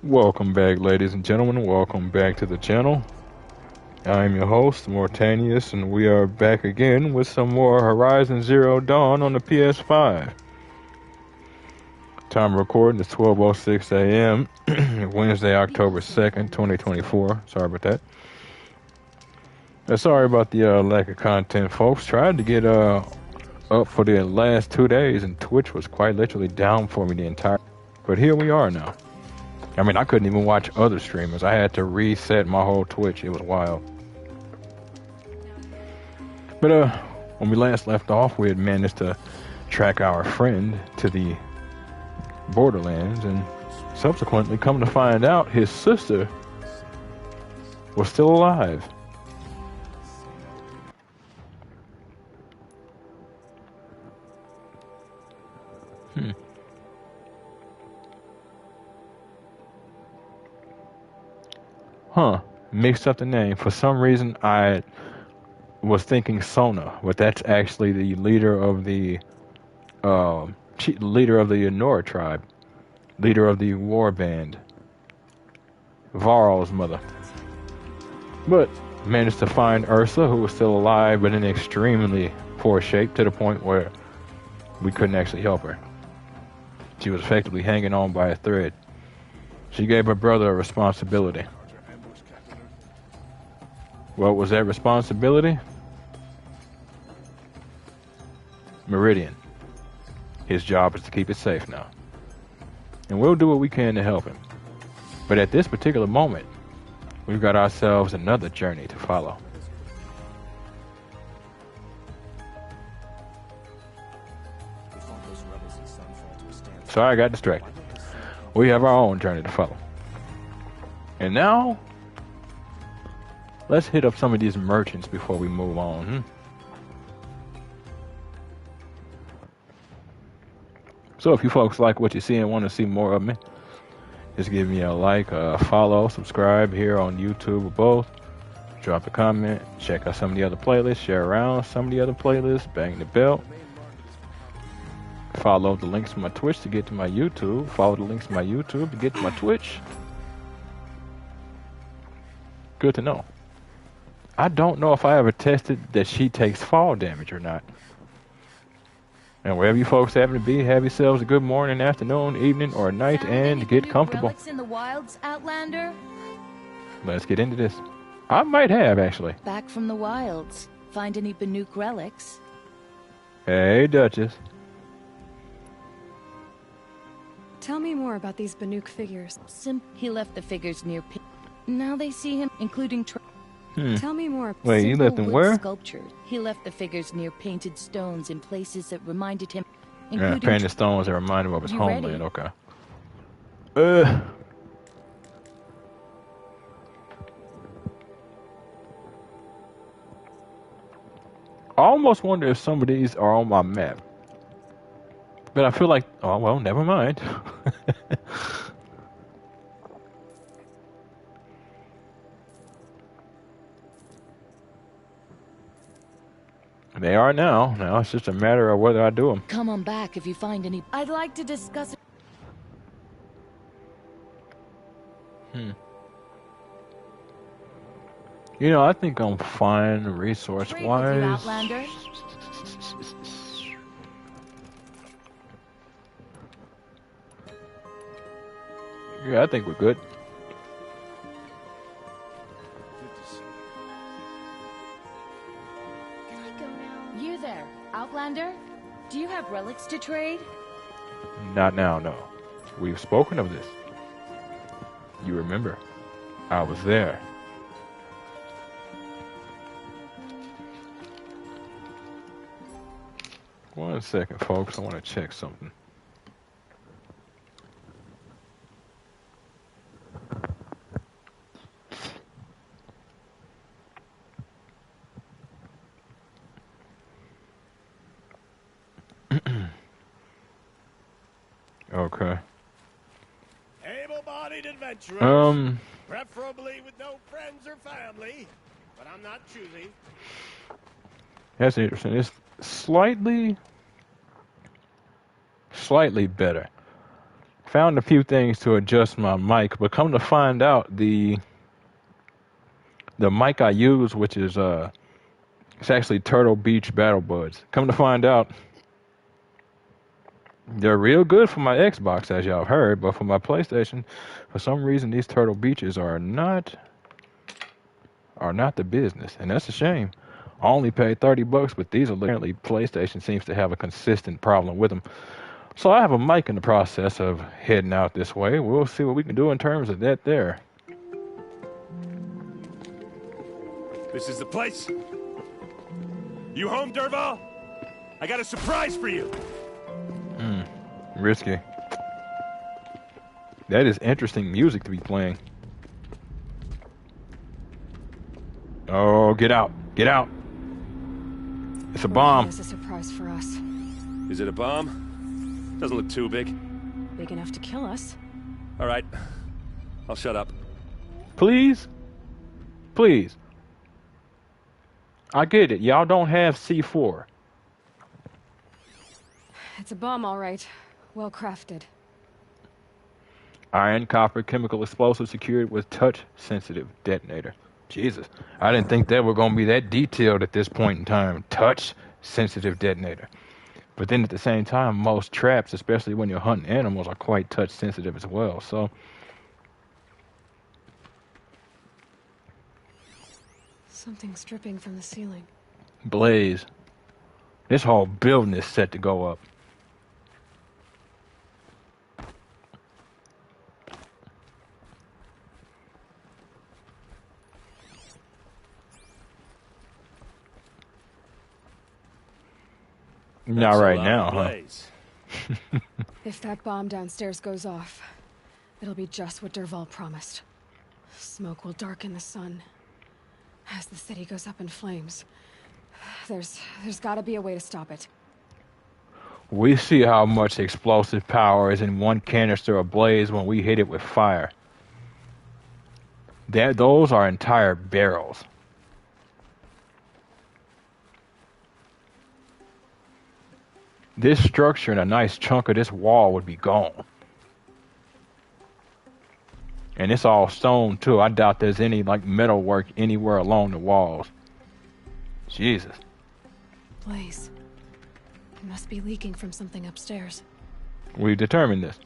Welcome back, ladies and gentlemen. Welcome back to the channel. I'm your host, Mortanius, and we are back again with some more Horizon Zero Dawn on the PS5. Time of recording is 12:06 a.m. Wednesday, October 2nd, 2024. Sorry about that. Sorry about the lack of content, folks. Tried to get up for the last 2 days, and Twitch was quite literally down for me the entire. But here we are now. I mean, I couldn't even watch other streamers. I had to reset my whole Twitch. It was wild. But when we last left off, we had managed to track our friend to the Borderlands, and subsequently come to find out his sister was still alive. Mixed up the name. For some reason, I was thinking Sona, but that's actually the leader of the Nora tribe, leader of the war band, Varl's mother. But managed to find Ursa, who was still alive, but in extremely poor shape, to the point where we couldn't actually help her. She was effectively hanging on by a thread. She gave her brother a responsibility. What was that responsibility? Meridian. His job is to keep it safe now. And we'll do what we can to help him. But at this particular moment, we've got ourselves another journey to follow. Sorry, I got distracted. We have our own journey to follow. And now, let's hit up some of these merchants before we move on. So if you folks like what you see and want to see more of me, just give me a like, follow, subscribe here on YouTube or both. Drop a comment, check out some of the other playlists, share around some of the other playlists, bang the bell. Follow the links to my Twitch to get to my YouTube. Follow the links to my YouTube to get to my Twitch. Good to know. I don't know if I ever tested that she takes fall damage or not. And wherever you folks happen to be, have yourselves a good morning, afternoon, evening, or night, and get comfortable. Relics in the wilds, Outlander? Let's get into this. I might have, actually. Back from the wilds. Find any Banuk relics? Hey, Duchess. Tell me more about these Banuk figures. He left the figures near Now they see him, including Tell me more. Wait, you left them where? Sculptures. He left the figures near painted stones in places that reminded him. Yeah, painted stones that reminded him of his homeland. Ready? Okay. I almost wonder if some of these are on my map. But I feel like, oh well, never mind. They are now. Now it's just a matter of whether I do them. Come on back if you find any. I'd like to discuss it. You know, I think I'm fine resource-wise. Outlander. Yeah, I think we're good. Can I go now? You there, Outlander? Do you have relics to trade? Not now, no. We've spoken of this. You remember, I was there. One second, folks. I want to check something. Okay. Able-bodied adventurers. Preferably with no friends or family, but I'm not choosy. That's interesting. It's slightly better. Found a few things to adjust my mic, but come to find out, the mic I use, which is it's actually Turtle Beach Battle Buds. Come to find out, they're real good for my Xbox, as y'all heard, but for my PlayStation, for some reason, these Turtle Beaches are not the business, and that's a shame. I only paid $30, but these are apparently PlayStation seems to have a consistent problem with them. So I have a mic in the process of heading out this way. We'll see what we can do in terms of that there. This is the place. You home, Dervahl? I got a surprise for you. Risky. That is interesting music to be playing. Oh, get out. Get out. It's a bomb. It's a surprise for us. Is it a bomb? Doesn't look too big. Big enough to kill us. All right. I'll shut up. Please? Please. I get it. Y'all don't have C4. It's a bomb, all right. Well crafted. Iron, copper, chemical explosive secured with touch-sensitive detonator. Jesus. I didn't think they were going to be that detailed at this point in time. Touch-sensitive detonator. But then at the same time, most traps, especially when you're hunting animals, are quite touch-sensitive as well. So, Something's dripping from the ceiling. Blaze. This whole building is set to go up. Not right now, huh? If that bomb downstairs goes off, it'll be just what Dervahl promised. Smoke will darken the sun. As the city goes up in flames, there's gotta be a way to stop it. We see how much explosive power is in one canister ablaze when we hit it with fire. Those are entire barrels. This structure and a nice chunk of this wall would be gone. And it's all stone too. I doubt there's any like metal work anywhere along the walls. Jesus. Blaze. It must be leaking from something upstairs. We determined this.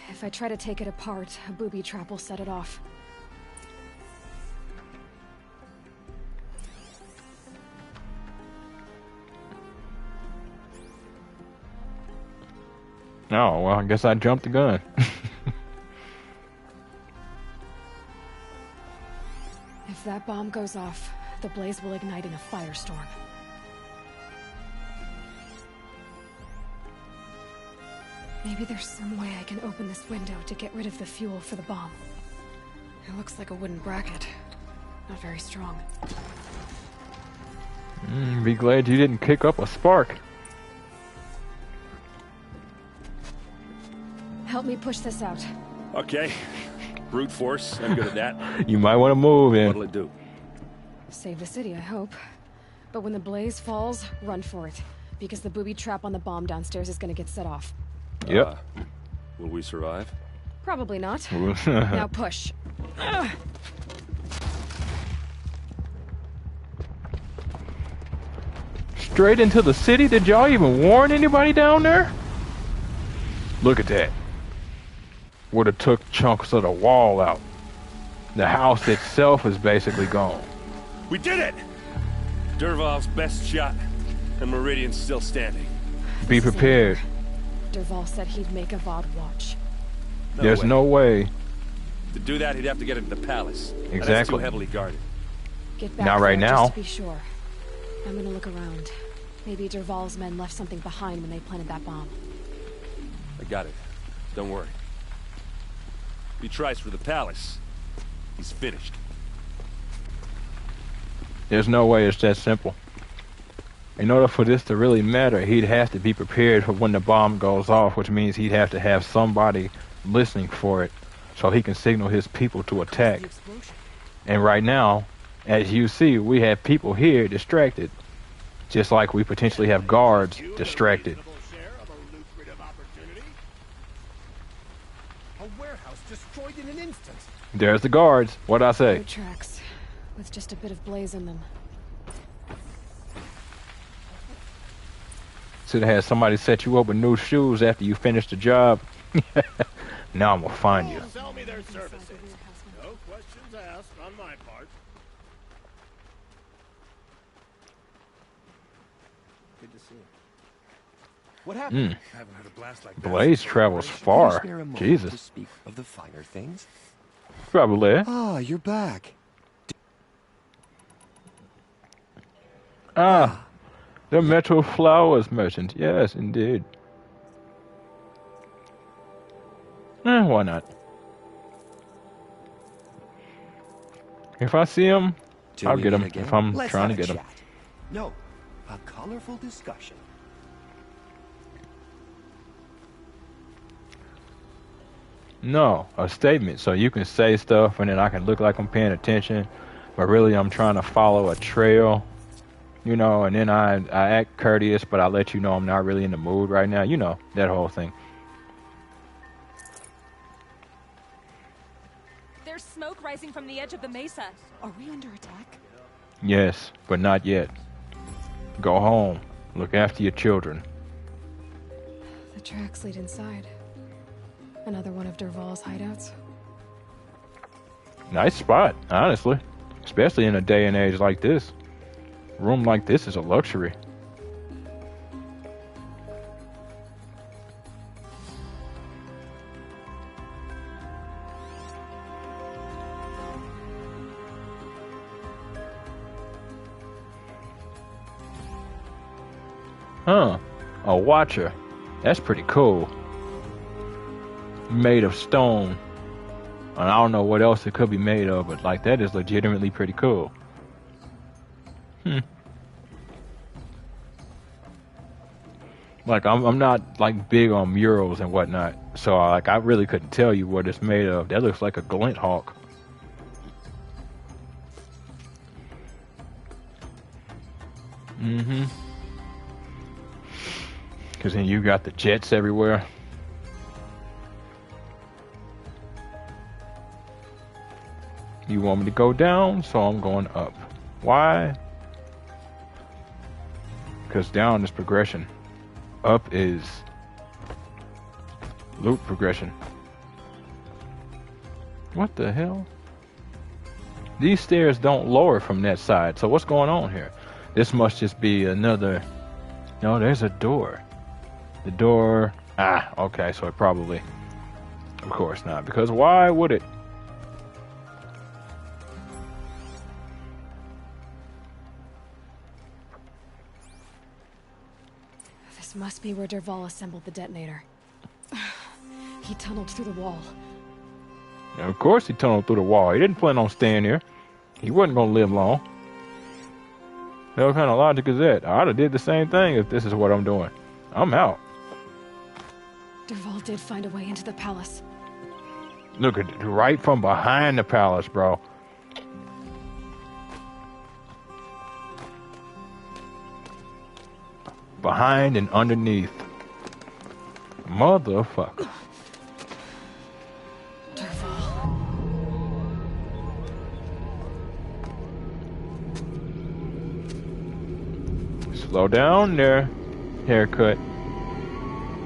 If I try to take it apart, a booby trap will set it off. Oh, well, I guess I jumped the gun. If that bomb goes off, the blaze will ignite in a firestorm. Maybe there's some way I can open this window to get rid of the fuel for the bomb. It looks like a wooden bracket. Not very strong. Be glad you didn't kick up a spark. Help me push this out. Okay. Brute force. I'm good at that. You might want to move in. What'll it do? Save the city, I hope. But when the blaze falls, run for it. Because the booby trap on the bomb downstairs is gonna get set off. Yep. Will we survive? Probably not. Now push. Straight into the city? Did y'all even warn anybody down there? Look at that. Would have took chunks of the wall out. The house itself is basically gone. We did it! Dervahl's best shot, and Meridian's still standing. Be prepared. Dervahl said he'd make a VOD watch. There's no way. To do that, he'd have to get into the palace. Exactly. That's too heavily guarded. Get back Not right there now. Just to be sure. I'm gonna look around. Maybe Dervahl's men left something behind when they planted that bomb. I got it. Don't worry. If he tries for the palace, he's finished. There's no way it's that simple. In order for this to really matter, he'd have to be prepared for when the bomb goes off, which means he'd have to have somebody listening for it so he can signal his people to attack. And right now, as you see, we have people here distracted, just like we potentially have guards distracted. A warehouse destroyed in an instant. There's the guards. What'd I say? Road tracks, with just a bit of blaze in them. Should have had somebody set you up with new shoes after you finished the job. Now I'm gonna find you. Sell me their services. No questions asked on my part. Good to see you. What happened? I haven't heard a blast like that. Blaze travels far. Spare a moment to Jesus. speak of the finer things. Probably. Ah, you're back. Ah, the Metro Flowers merchant. Yes, indeed. Why not? If I see him, Till I'll we get meet him again, if I'm let's trying to have a get him. chat. No, a colorful discussion. No, a statement. So you can say stuff and then I can look like I'm paying attention, but really I'm trying to follow a trail, you know, and then I act courteous, but I let you know I'm not really in the mood right now. You know, that whole thing. There's smoke rising from the edge of the mesa. Are we under attack? Yes, but not yet. Go home. Look after your children. The tracks lead inside. Another one of Dervahl's hideouts. Nice spot, honestly. Especially in a day and age like this. A room like this is a luxury. Huh. A watcher. That's pretty cool. Made of stone. And I don't know what else it could be made of, but like that is legitimately pretty cool. Like I'm not like big on murals and whatnot, so like I really couldn't tell you what it's made of. That looks like a glint hawk. Cause then you got the jets everywhere. You want me to go down, so I'm going up. Why? Because down is progression. Up is loot progression. What the hell? These stairs don't lower from that side, so what's going on here? This must just be another... No, there's a door. The door... Ah, okay, so it probably... Of course not, because why would it? This must be where Dervahl assembled the detonator. He tunneled through the wall. Now, of course he tunneled through the wall. He didn't plan on staying here. He wasn't going to live long. What kind of logic is that? I'd have did the same thing if this is what I'm doing. I'm out. Dervahl did find a way into the palace. Look at it, right from behind the palace, bro. Behind and underneath. Motherfucker. Dervahl. Slow down there, haircut.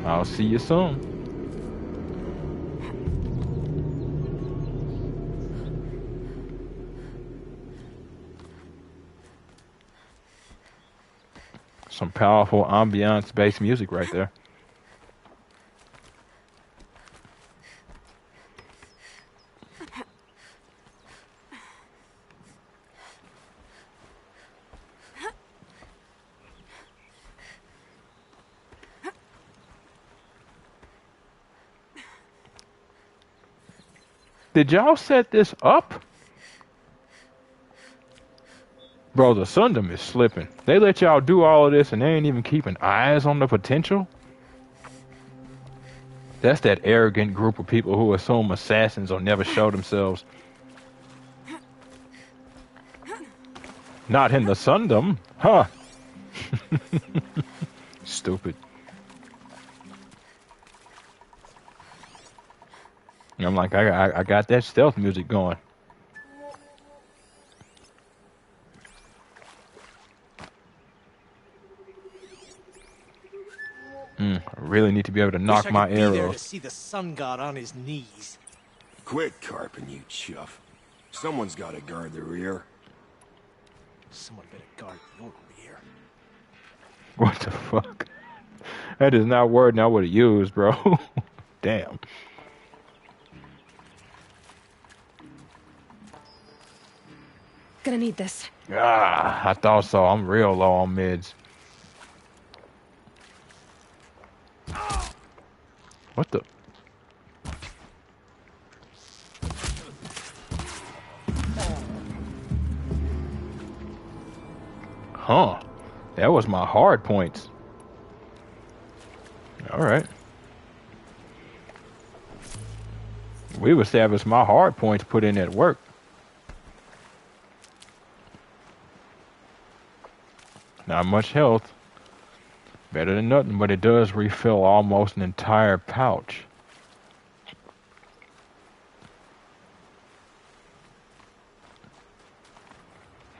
I'll see you soon. Some powerful ambiance-based music right there. Did y'all set this up? Bro, the Sundom is slipping. They let y'all do all of this and they ain't even keeping eyes on the potential? That's that arrogant group of people who assume assassins will never show themselves. Not in the Sundom, huh? Stupid. And I'm like, I got that stealth music going. I really need to be able to knock my Wish I could be there arrows. to see the sun god on his knees. Quit carping, you chuff. Someone's got to guard the rear. Someone better guard your rear. What the fuck? That is not word I would have used, bro. Damn. Gonna need this. I thought so. I'm real low on mids. What the? Huh. That was my hard points. Alright. We've established my hard points put in at work. Not much health. Better than nothing, but it does refill almost an entire pouch.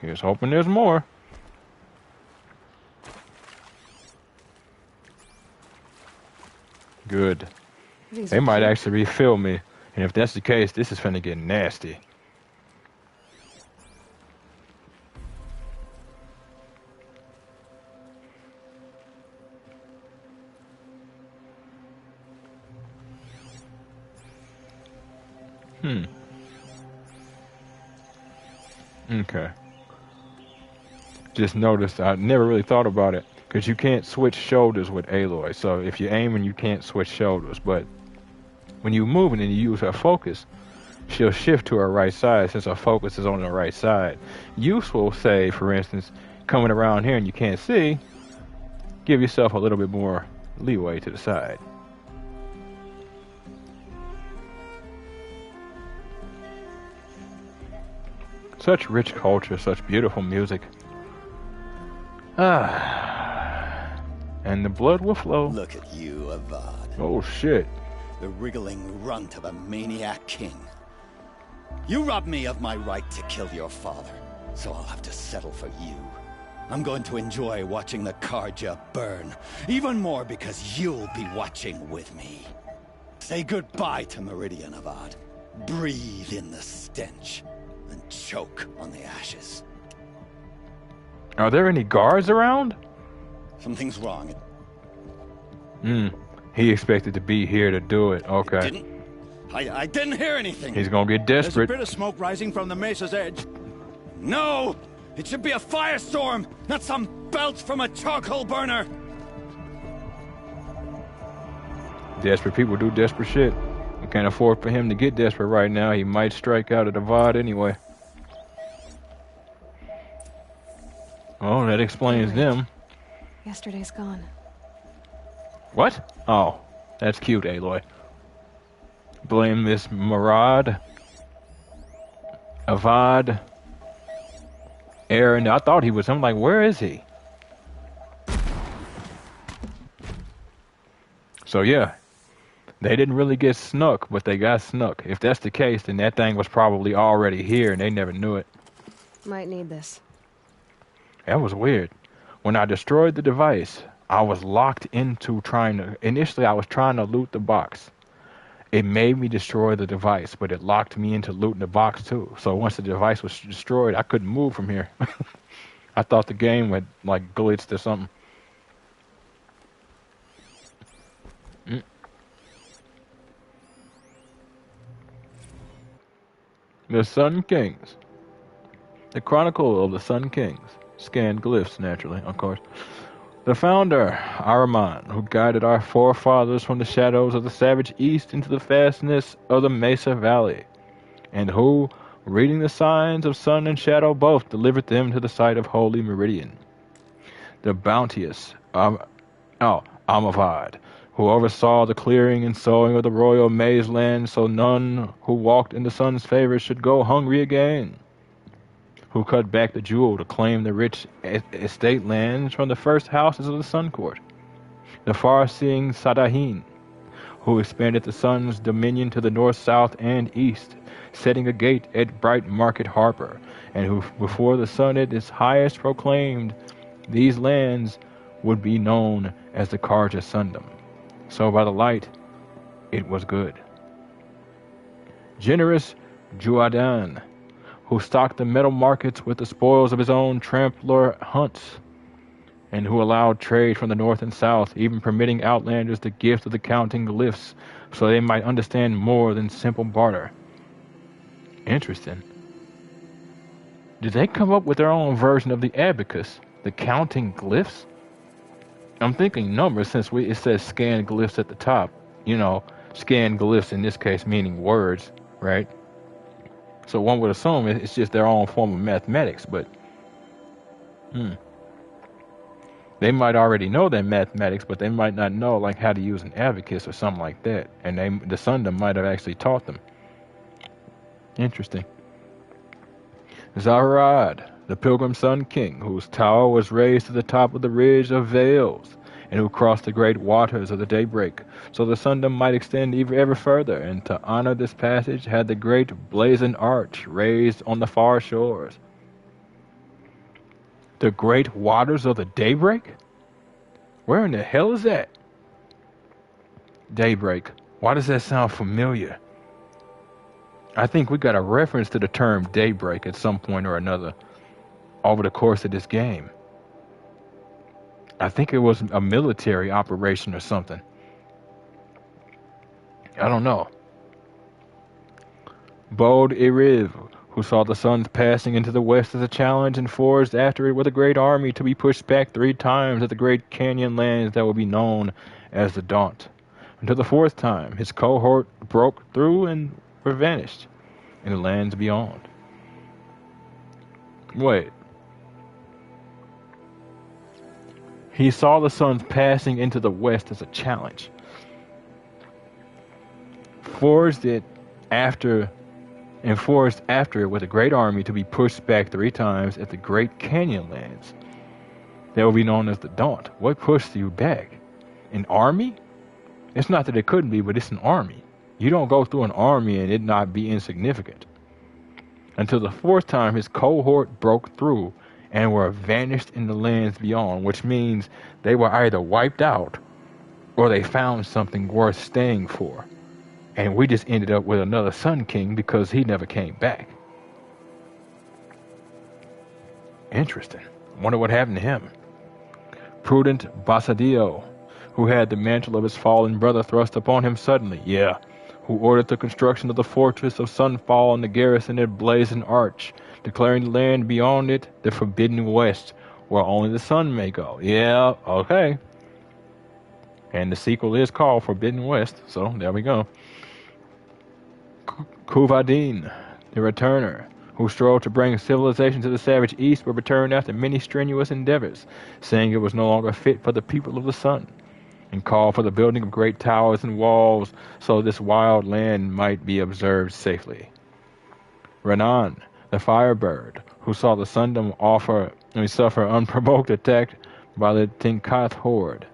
Here's hoping there's more. Good. These They are might cute. actually refill me. And if that's the case, this is finna get nasty. Okay. Just noticed, I never really thought about it, because you can't switch shoulders with Aloy. So if you're aiming, you can't switch shoulders. But when you're moving and you use her focus, she'll shift to her right side since her focus is on the right side. Useful, say, for instance, coming around here and you can't see, give yourself a little bit more leeway to the side. Such rich culture, such beautiful music. And the blood will flow. Look at you, Avad. Oh shit. The wriggling runt of a maniac king. You robbed me of my right to kill your father, so I'll have to settle for you. I'm going to enjoy watching the Carja burn, even more because you'll be watching with me. Say goodbye to Meridian, Avad. Breathe in the stench, and choke on the ashes. Are there any guards around? Something's wrong. He expected to be here to do it. Okay. I didn't hear anything. He's gonna get There's a desperate. bit of smoke rising from the mesa's edge. No! It should be a firestorm, not some belch from a charcoal burner! Desperate people do desperate shit. We can't afford for him to get desperate right now. He might strike out at the VOD anyway. Oh, that explains them. Yesterday's gone. What? Oh, that's cute, Aloy. Blame Miss Marad, Avad, Aaron. I thought he was. I'm like, where is he? So yeah, they didn't really get snuck, but they got snuck. If that's the case, then that thing was probably already here and they never knew it. Might need this. That was weird. When I destroyed the device, I was locked into initially I was trying to loot the box. It made me destroy the device, but it locked me into looting the box too. So once the device was destroyed, I couldn't move from here. I thought the game had like glitched or something. The Sun Kings. The Chronicle of the Sun Kings. Scanned glyphs, naturally, of course. The founder, Ahriman, who guided our forefathers from the shadows of the savage east into the fastness of the Mesa Valley, and who, reading the signs of sun and shadow both, delivered them to the sight of Holy Meridian. The bounteous, Amavad, who oversaw the clearing and sowing of the royal maize land so none who walked in the sun's favor should go hungry again. Who cut back the jewel to claim the rich estate lands from the first houses of the Sun Court. The far-seeing Sadahin, who expanded the sun's dominion to the north, south, and east, setting a gate at Bright Market Harbor, and who, before the sun at its highest, proclaimed these lands would be known as the Carja Sundom. So by the light, it was good. Generous Juadan, who stocked the metal markets with the spoils of his own trampler hunts, and who allowed trade from the north and south, even permitting outlanders the gift of the counting glyphs, so they might understand more than simple barter. Interesting. Did they come up with their own version of the abacus, the counting glyphs? I'm thinking numbers since it says scan glyphs at the top. You know, scan glyphs in this case meaning words, right? So one would assume it's just their own form of mathematics, but they might already know their mathematics, but they might not know like how to use an abacus or something like that. And the Sundom might have actually taught them. Interesting. Zaharad, the Pilgrim Sun King, whose tower was raised to the top of the ridge of Veils, and who crossed the great waters of the daybreak, so the Sundom might extend ever further, and to honor this passage had the great blazoned arch raised on the far shores. The great waters of the daybreak? Where in the hell is that? Daybreak. Why does that sound familiar? I think we got a reference to the term daybreak at some point or another over the course of this game. I think it was a military operation or something. I don't know. Bod Iriv, who saw the suns passing into the west as a challenge and forged after it with a great army to be pushed back 3 times at the great canyon lands that would be known as the Daunt. Until the 4th time, his cohort broke through and were vanished in the lands beyond. Wait. He saw the suns passing into the west as a challenge. Forged after it with a great army to be pushed back 3 times at the great canyon lands that will be known as the Daunt. What pushed you back? An army? It's not that it couldn't be, but it's an army. You don't go through an army and it not be insignificant. Until the 4th time, his cohort broke through and were vanished in the lands beyond, which means they were either wiped out or they found something worth staying for. And we just ended up with another Sun King because he never came back. Interesting. Wonder what happened to him. Prudent Basadio, who had the mantle of his fallen brother thrust upon him suddenly, who ordered the construction of the fortress of Sunfall and the garrison at Blazing Arch, declaring the land beyond it the Forbidden West, where only the sun may go. Yeah, okay. And the sequel is called Forbidden West, so there we go. Kuvadin, the Returner, who strove to bring civilization to the savage east, but returned after many strenuous endeavors, saying it was no longer fit for the people of the sun, and called for the building of great towers and walls so this wild land might be observed safely. Renan, the Firebird, who saw the Sundom suffer unprovoked attack by the Tinkath horde,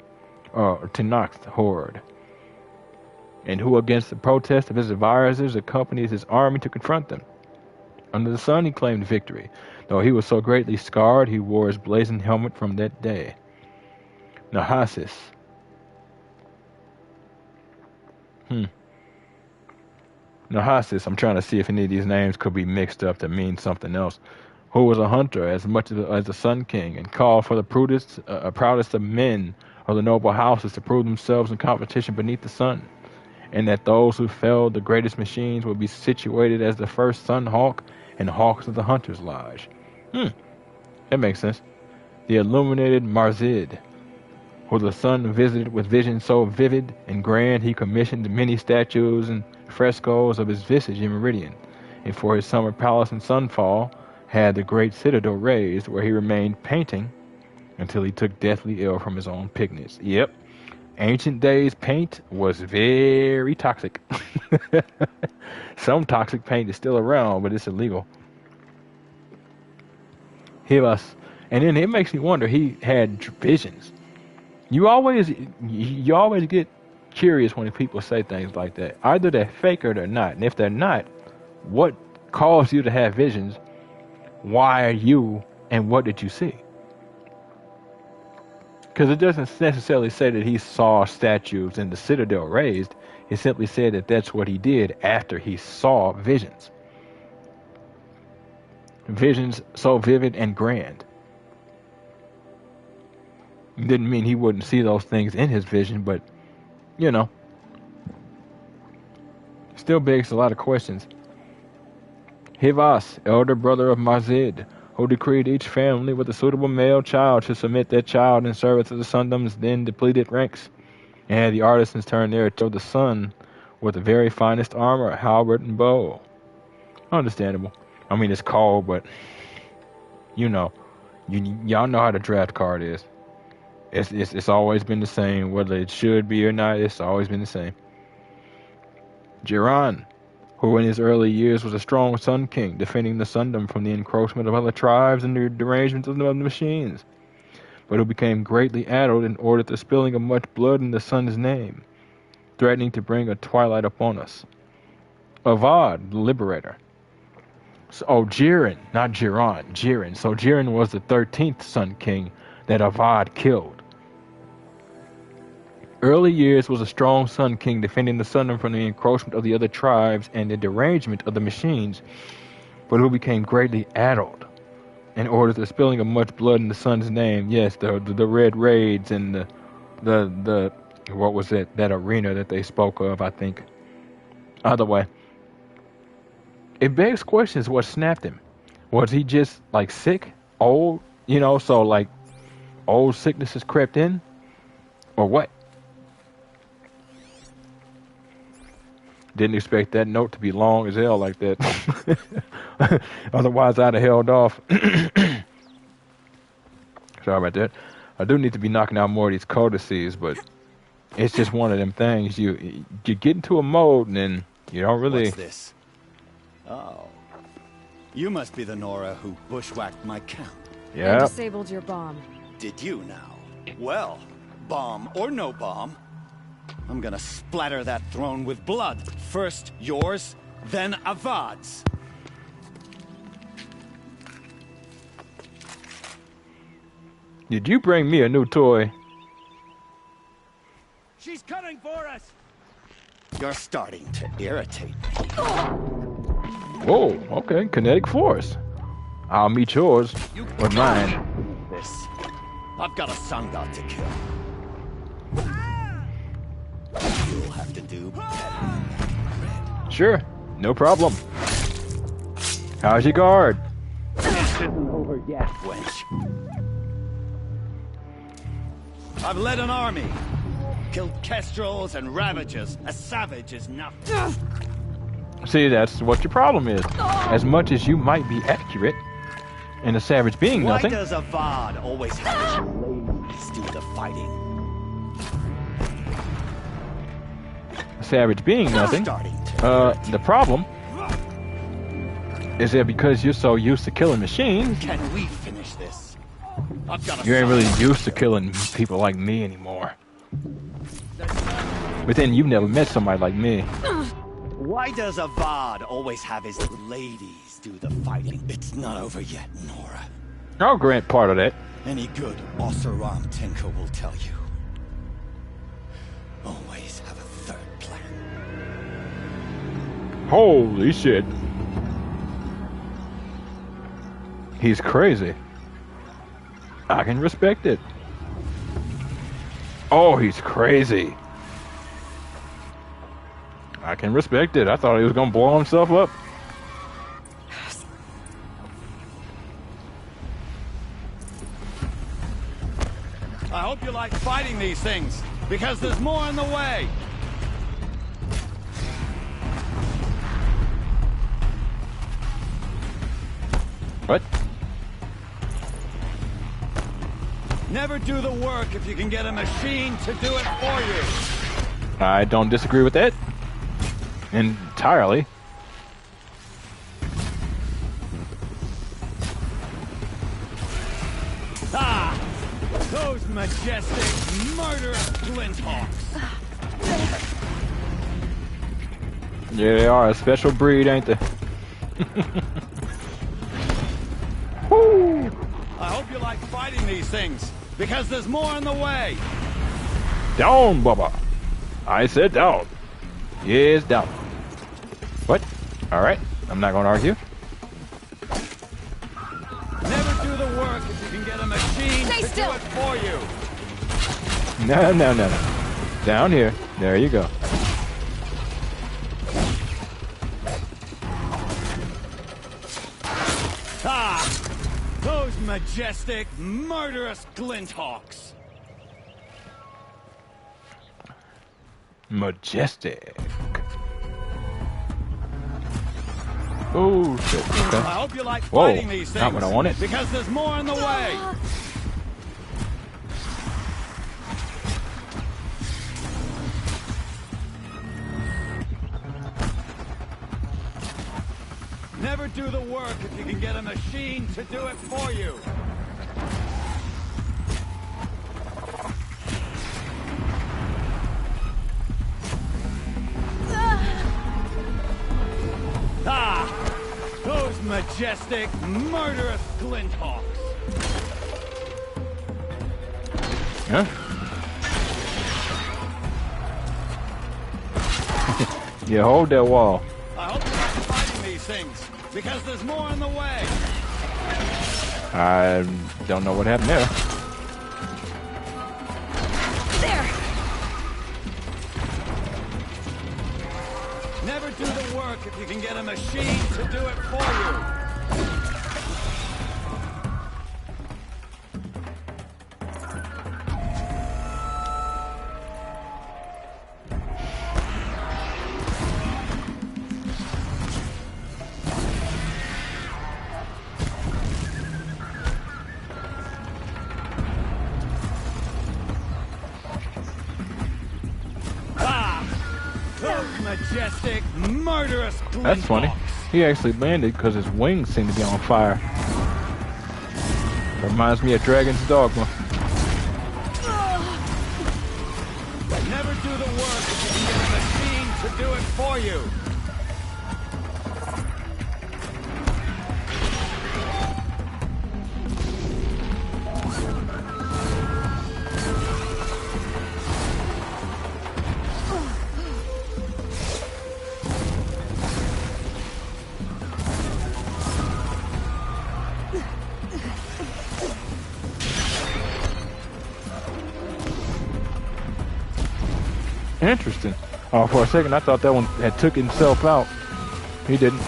and who against the protest of his advisors accompanied his army to confront them. Under the sun he claimed victory, though he was so greatly scarred he wore his blazing helmet from that day. Nahasis. Nahasis, I'm trying to see if any of these names could be mixed up to mean something else, who was a hunter as much as the Sun King, and called for the proudest of men of the noble houses to prove themselves in competition beneath the sun, and that those who felled the greatest machines would be situated as the first Sun Hawk and Hawks of the Hunter's Lodge. That makes sense. The illuminated Marzid, who the sun visited with vision so vivid and grand he commissioned many statues and frescoes of his visage in Meridian, and for his summer palace in Sunfall had the great citadel raised, where he remained painting until he took deathly ill from his own pigments. Yep. Ancient days paint was very toxic. Some toxic paint is still around, but it's illegal. Hivas. And then it makes me wonder, he had visions. You always get curious when people say things like that. Either they're fake or they're not. And if they're not, what caused you to have visions? Why are you, and what did you see? Because it doesn't necessarily say that he saw statues in the Citadel raised. It simply said that that's what he did after he saw visions. Visions so vivid and grand. Didn't mean he wouldn't see those things in his vision, but, you know, still begs a lot of questions. Hivas, elder brother of Mazid, who decreed each family with a suitable male child should submit their child in service to the Sundom's then depleted ranks, and had the artisans turn their to the sun with the very finest armor, halberd, and bow. Understandable. I mean, it's cold, but, you know, y'all know how the draft card is. It's always been the same, whether it should be or not. It's always been the same. Jiran, who in his early years was a strong Sun King, defending the Sundom from the encroachment of other tribes and the derangements of the machines, but who became greatly addled and ordered the spilling of much blood in the Sun's name, threatening to bring a twilight upon us. Avad, the liberator. Jiran, not Jiran, Jiran. So Jiran was the 13th Sun King that Avad killed. Early years was a strong Sun King, defending the Sundom from the encroachment of the other tribes and the derangement of the machines, but who became greatly addled and ordered the spilling of much blood in the Sun's name. Yes, the red raids and the what was it, that arena that they spoke of, I think. Either way, it begs questions. What snapped him? Was he just like sick, old, you know, so like old sicknesses crept in, or what? Didn't expect that note to be long as hell like that. Otherwise, I'd have held off. Sorry about that. I do need to be knocking out more of these codices, but it's just one of them things. You get into a mode and then you don't really... What's this? Oh. You must be the Nora who bushwhacked my camp. Yeah. And disabled your bomb. Did you now? Well, bomb or no bomb, I'm gonna splatter that throne with blood. First yours, then Avad's. Did you bring me a new toy? She's coming for us! You're starting to irritate me. Whoa, okay, kinetic force. I'll meet yours with mine. This. I've got a sun god to kill. You'll have to do better. Sure, no problem. How's your guard? This isn't over yet, wench. I've led an army. Killed kestrels and ravagers. A savage is nothing. See, that's what your problem is. As much as you might be accurate, and a savage being nothing. Why does Avad always have his ladies do the fighting? A savage being nothing. The problem is that because you're so used to killing machines, can we finish this? I've got you ain't really used to killing people like me anymore. But then you've never met somebody like me. Why does Avad always have his ladies do the fighting? It's not over yet, Nora. I'll grant part of that. Any good Oseram Tinker will tell you. Always have a third plan. Holy shit. He's crazy. I can respect it. Oh, he's crazy. I can respect it. I thought he was going to blow himself up. I hope you like fighting these things, because there's more on the way. What? Never do the work if you can get a machine to do it for you. I don't disagree with that. Entirely. Ah! Those majestic, murderous Flinthawks! Yeah, they are a special breed, ain't they? Woo! I hope you like fighting these things, because there's more on the way. Down, Bubba. I said down. Yes, down. What? Alright, I'm not gonna argue. Never do the work if you can get a machine Stay to still. do it for you. No, no, no, no. Down here. There you go. Ah! Those majestic, murderous Glinthawks. Majestic. Oh, shit. Okay. I hope you like Whoa, fighting these things. not what I wanted. Because there's more on the way. Never do the work if you can get a machine to do it for you. Ah! Those majestic, murderous Glinthawks. Huh? Yeah, hold that wall. I hope you're not fighting these things, because there's more on the way. I don't know what happened there. There! Never do the work if you can get a machine to do it for you. Majestic, murderous Glinthawks. That's funny. He actually landed because his wings seem to be on fire. Reminds me of Dragon's Dogma. Never do the work if you can get a machine to do it for you. Interesting. Oh, for a second I thought that one had took himself out. He didn't.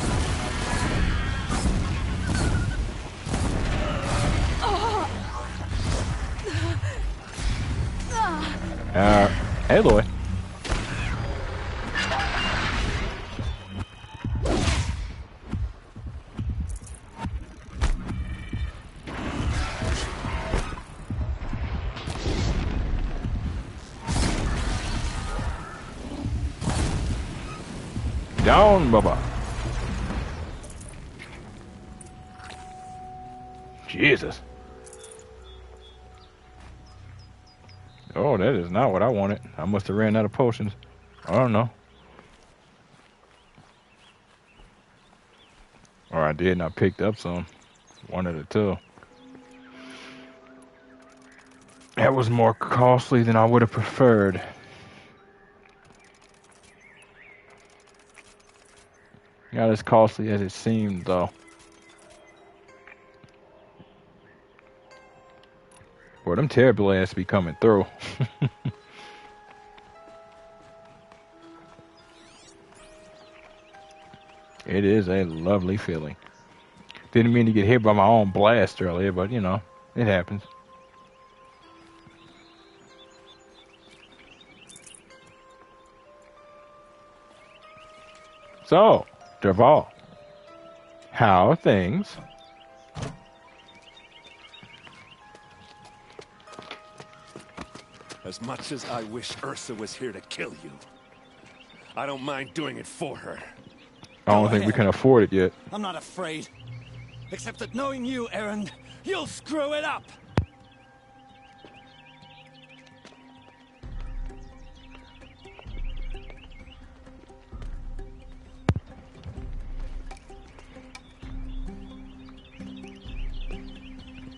Aloy. Down, Bubba. Jesus. Oh, that is not what I wanted. I must have ran out of potions. I don't know. Or I did and I picked up some. One of the two. That was more costly than I would have preferred. Not as costly as it seemed, though. Boy, them terrible ass be coming through. It is a lovely feeling. Didn't mean to get hit by my own blast earlier, but you know, it happens. So, Dervahl, how are things? As much as I wish Ursa was here to kill you, I don't mind doing it for her. I don't think we can afford it yet. I'm not afraid. Except that knowing you, Erend, you'll screw it up.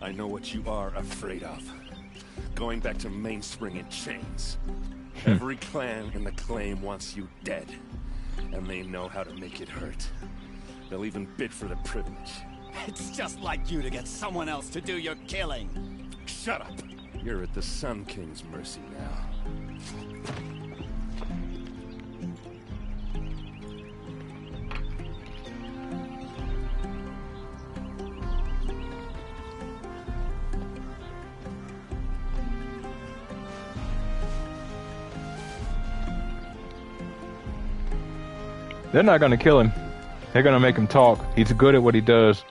I know what you are afraid of. Going back to Mainspring in chains. Every clan in the claim wants you dead. And they know how to make it hurt. They'll even bid for the privilege. It's just like you to get someone else to do your killing. Shut up! You're at the Sun King's mercy now. They're not gonna kill him. They're gonna make him talk. He's good at what he does.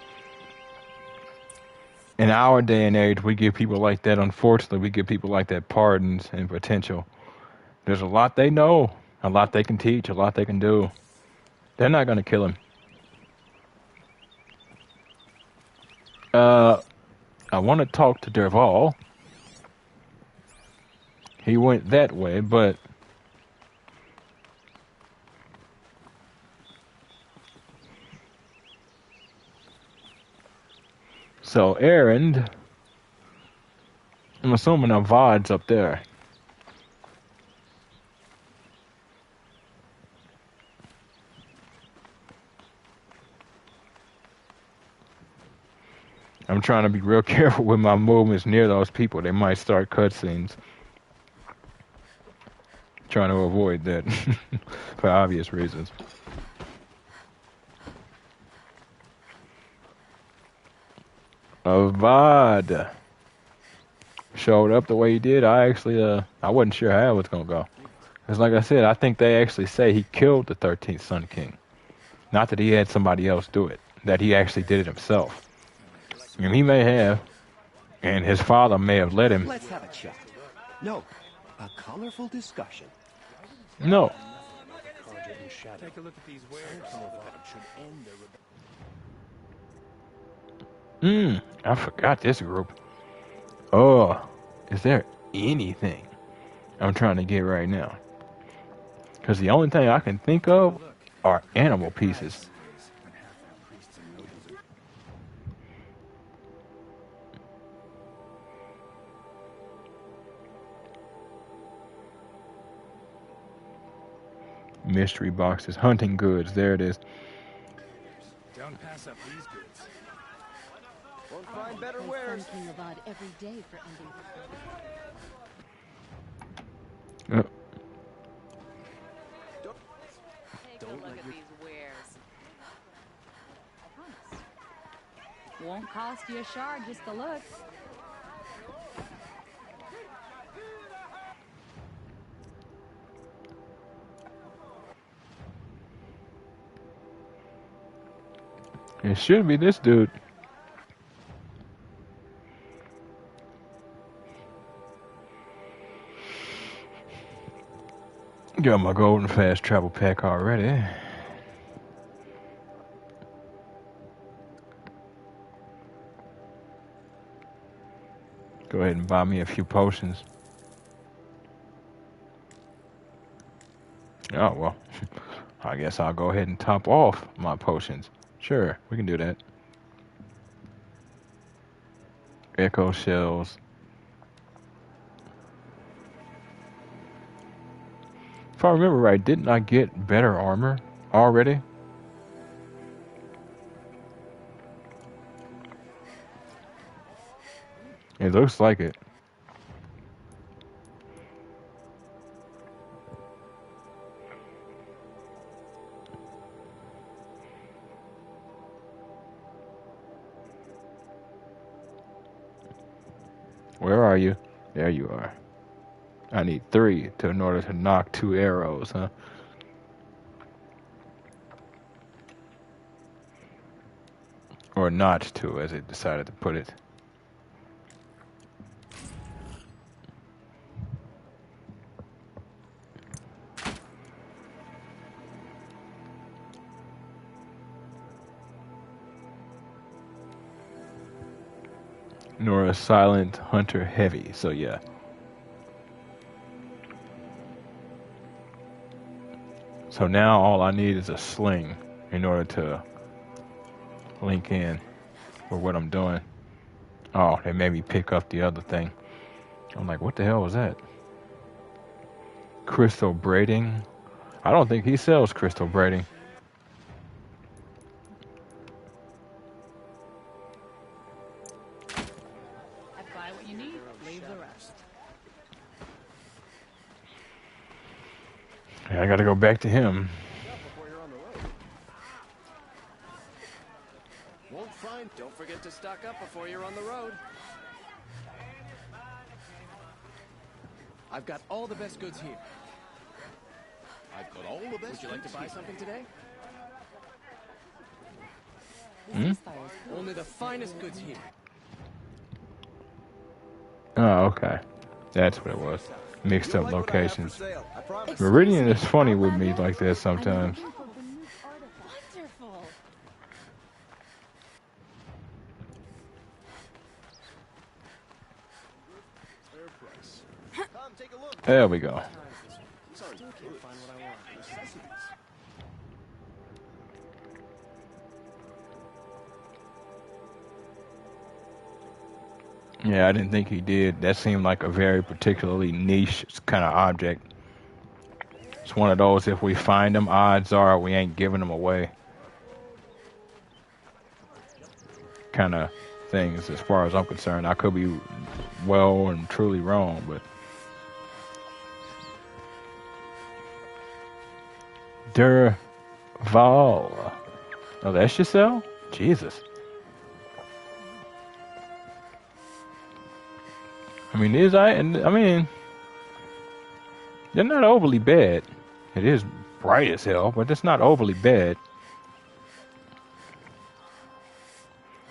In our day and age, we give people like that, unfortunately, we give people like that pardons and potential. There's a lot they know, a lot they can teach, a lot they can do. They're not gonna kill him. I want to talk to Dervahl. He went that way, but so Erend, I'm assuming Avad's up there. I'm trying to be real careful with my movements near those people. They might start cutscenes. Trying to avoid that for obvious reasons. Avad showed up the way he did. I wasn't sure how it was gonna go. Because like I said, I think they actually say he killed the 13th Sun King. Not that he had somebody else do it. That he actually did it himself. And he may have. And his father may have let him. Let's have a chat. No, a colorful discussion. No. Take a look at these wares. I forgot this group. Oh, is there anything I'm trying to get right now? Because the only thing I can think of are animal pieces. Mystery boxes, hunting goods. There it is. Don't pass up these goods. Won't find better wares. King Avad every day for ending. Take a look at these wares. Won't cost you a shard just to look. It should be this dude. Got my golden fast travel pack already. Go ahead and buy me a few potions. Oh, well. I guess I'll go ahead and top off my potions. Sure, we can do that. Echo shells. If I remember right, didn't I get better armor already? It looks like it. Where are you? There you are. I need 3 in order to knock 2 arrows, huh? Or not 2, as they decided to put it. Nor a silent hunter heavy, so yeah. So now all I need is a sling in order to link in with what I'm doing. Oh, they made me pick up the other thing. I'm like, what the hell was that? Crystal braiding? I don't think he sells crystal braiding. Buy what you need, leave the rest. Yeah, I gotta go back to him. Won't find. Don't forget to stock up before you're on the road. I've got all the best goods here. I've got all the best. Would you like to buy something today? Only the finest goods here. Oh, okay. That's what it was. Mixed up locations. Meridian is funny with me like that sometimes. Wonderful. Come, take a look. There we go. Sorry, can't find what I want. Necessities. Yeah, I didn't think he did. That seemed like a very particularly niche kind of object. It's one of those, if we find them, odds are we ain't giving them away kind of things as far as I'm concerned. I could be well and truly wrong, but Derval. Oh, that's your cell? Jesus. I mean, they're not overly bad. It is bright as hell, but it's not overly bad.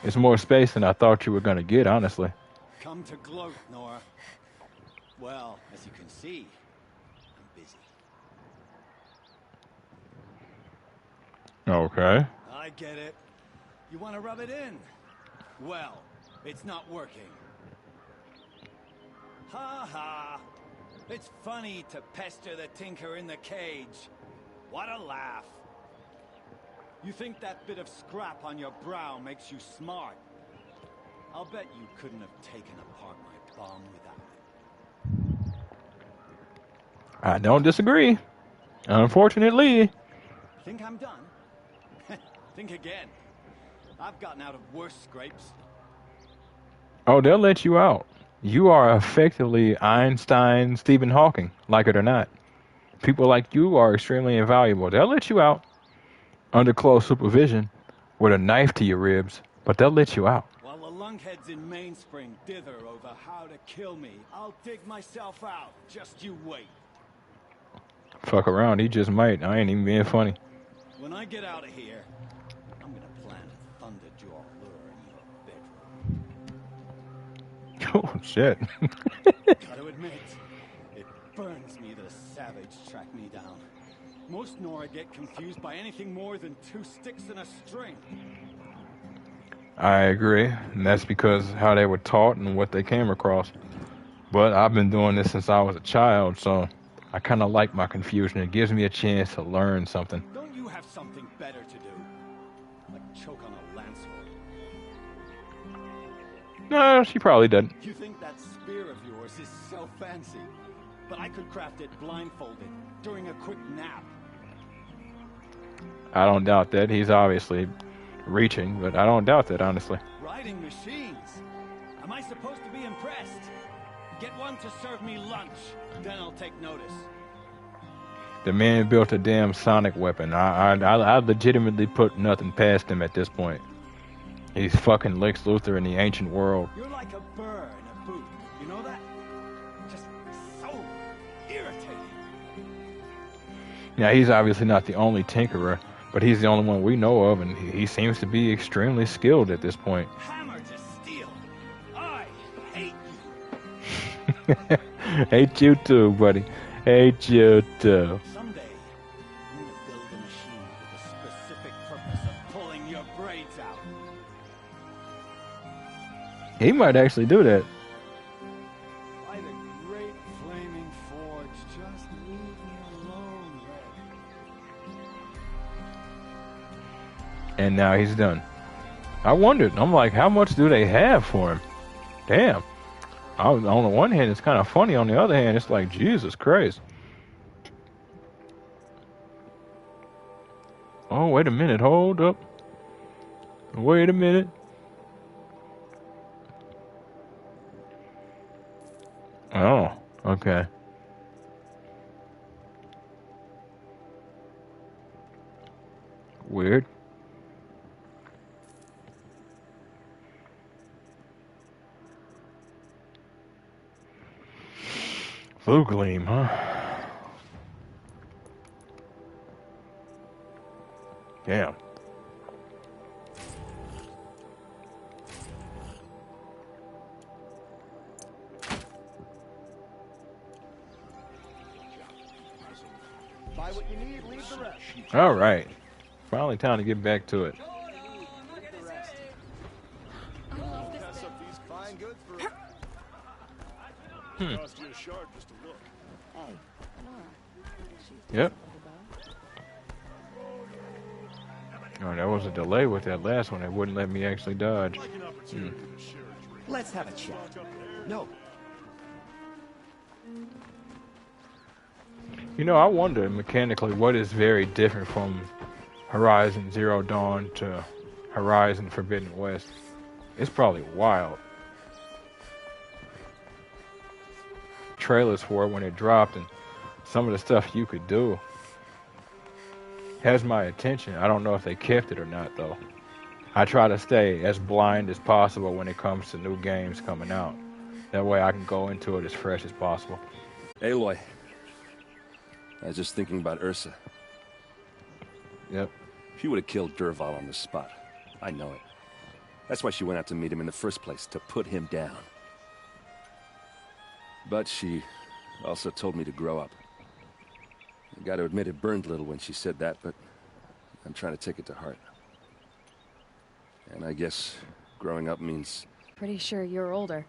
It's more space than I thought you were gonna get, honestly. Come to gloat, Nora. Well, as you can see, I'm busy. Okay. I get it. You want to rub it in? Well, it's not working. Ha ha. It's funny to pester the tinker in the cage. What a laugh. You think that bit of scrap on your brow makes you smart? I'll bet you couldn't have taken apart my bomb without it. I don't disagree. Unfortunately. Think I'm done? Think again. I've gotten out of worse scrapes. Oh, they'll let you out. You are effectively Einstein, Stephen Hawking, like it or not. People like you are extremely invaluable. They'll let you out under close supervision with a knife to your ribs, but they'll let you out. While the lunkheads in Mainspring dither over how to kill me, I'll dig myself out. Just you wait. Fuck around, he just might. I ain't even being funny. When I get out of here, I'm gonna plant a Thunderjaw lure in your bedroom. Oh, shit. Gotta admit, it burns me that a savage tracked me down. Most Nora get confused by anything more than two sticks and a string. I agree, and that's because how they were taught and what they came across. But I've been doing this since I was a child, so I kind of like my confusion. It gives me a chance to learn something. Don't you have something better to do? Like choke on a lancewood? No, she probably doesn't. You think that spear of yours is so fancy, but I could craft it blindfolded during a quick nap. I don't doubt that. He's obviously reaching, but I don't doubt that, honestly. Riding machines? Am I supposed to be impressed? Get one to serve me lunch, then I'll take notice. The man built a damn sonic weapon. I legitimately put nothing past him at this point. He's fucking Lex Luthor in the ancient world. You're like a burr in a boot. You know that? Just so irritating. Now, he's obviously not the only tinkerer, but he's the only one we know of, and he seems to be extremely skilled at this point. Hammer to steel. I hate you. Hate you too, buddy. Hate you too. Someday, I'm gonna build a machine with the specific purpose of pulling your braids out. He might actually do that. By the great flaming forge, just leave me alone, Red. And now he's done. I wondered. I'm like, how much do they have for him? damn. On the one hand, it's kind of funny. On the other hand, it's like, Jesus Christ. Oh, wait a minute. Hold up. Wait a minute. Oh, okay. Weird. Blue Gleam, huh? Damn. Buy what you need, leave the rest. All right. Finally time to get back to it. Fine goods for Cost you a shard just to look. Yep. Oh, that was a delay with that last one. It wouldn't let me actually dodge. Let's have a chat. No. You know, I wonder mechanically what is very different from Horizon Zero Dawn to Horizon Forbidden West. It's probably wild. Trailers for it when it dropped and some of the stuff you could do has my attention. I don't know if they kept it or not, though. I try to stay as blind as possible when it comes to new games coming out. That way I can go into it as fresh as possible. Aloy. I was just thinking about Ursa. Yep. She would have killed Dervahl on the spot. I know it. That's why she went out to meet him in the first place, to put him down. But she also told me to grow up. I gotta admit it burned a little when she said that, but I'm trying to take it to heart. And I guess growing up means... Pretty sure you're older.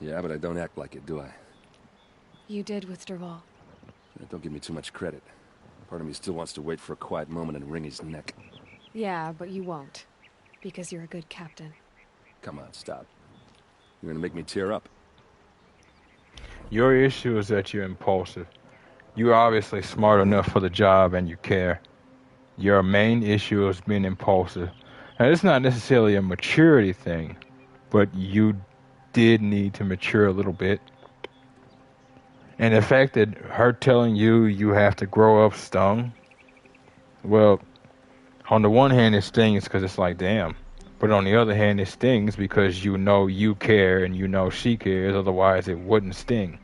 Yeah, but I don't act like it, do I? You did with Dervahl. Don't give me too much credit. Part of me still wants to wait for a quiet moment and wring his neck. Yeah, but you won't. Because you're a good captain. Come on, stop. You're gonna make me tear up. Your issue is that you're impulsive. You're obviously smart enough for the job and you care. Your main issue is being impulsive. Now, it's not necessarily a maturity thing, but you did need to mature a little bit. And the fact that her telling you you have to grow up stung, well, on the one hand it stings because it's like, damn. But on the other hand it stings because you know you care and you know she cares, otherwise it wouldn't sting.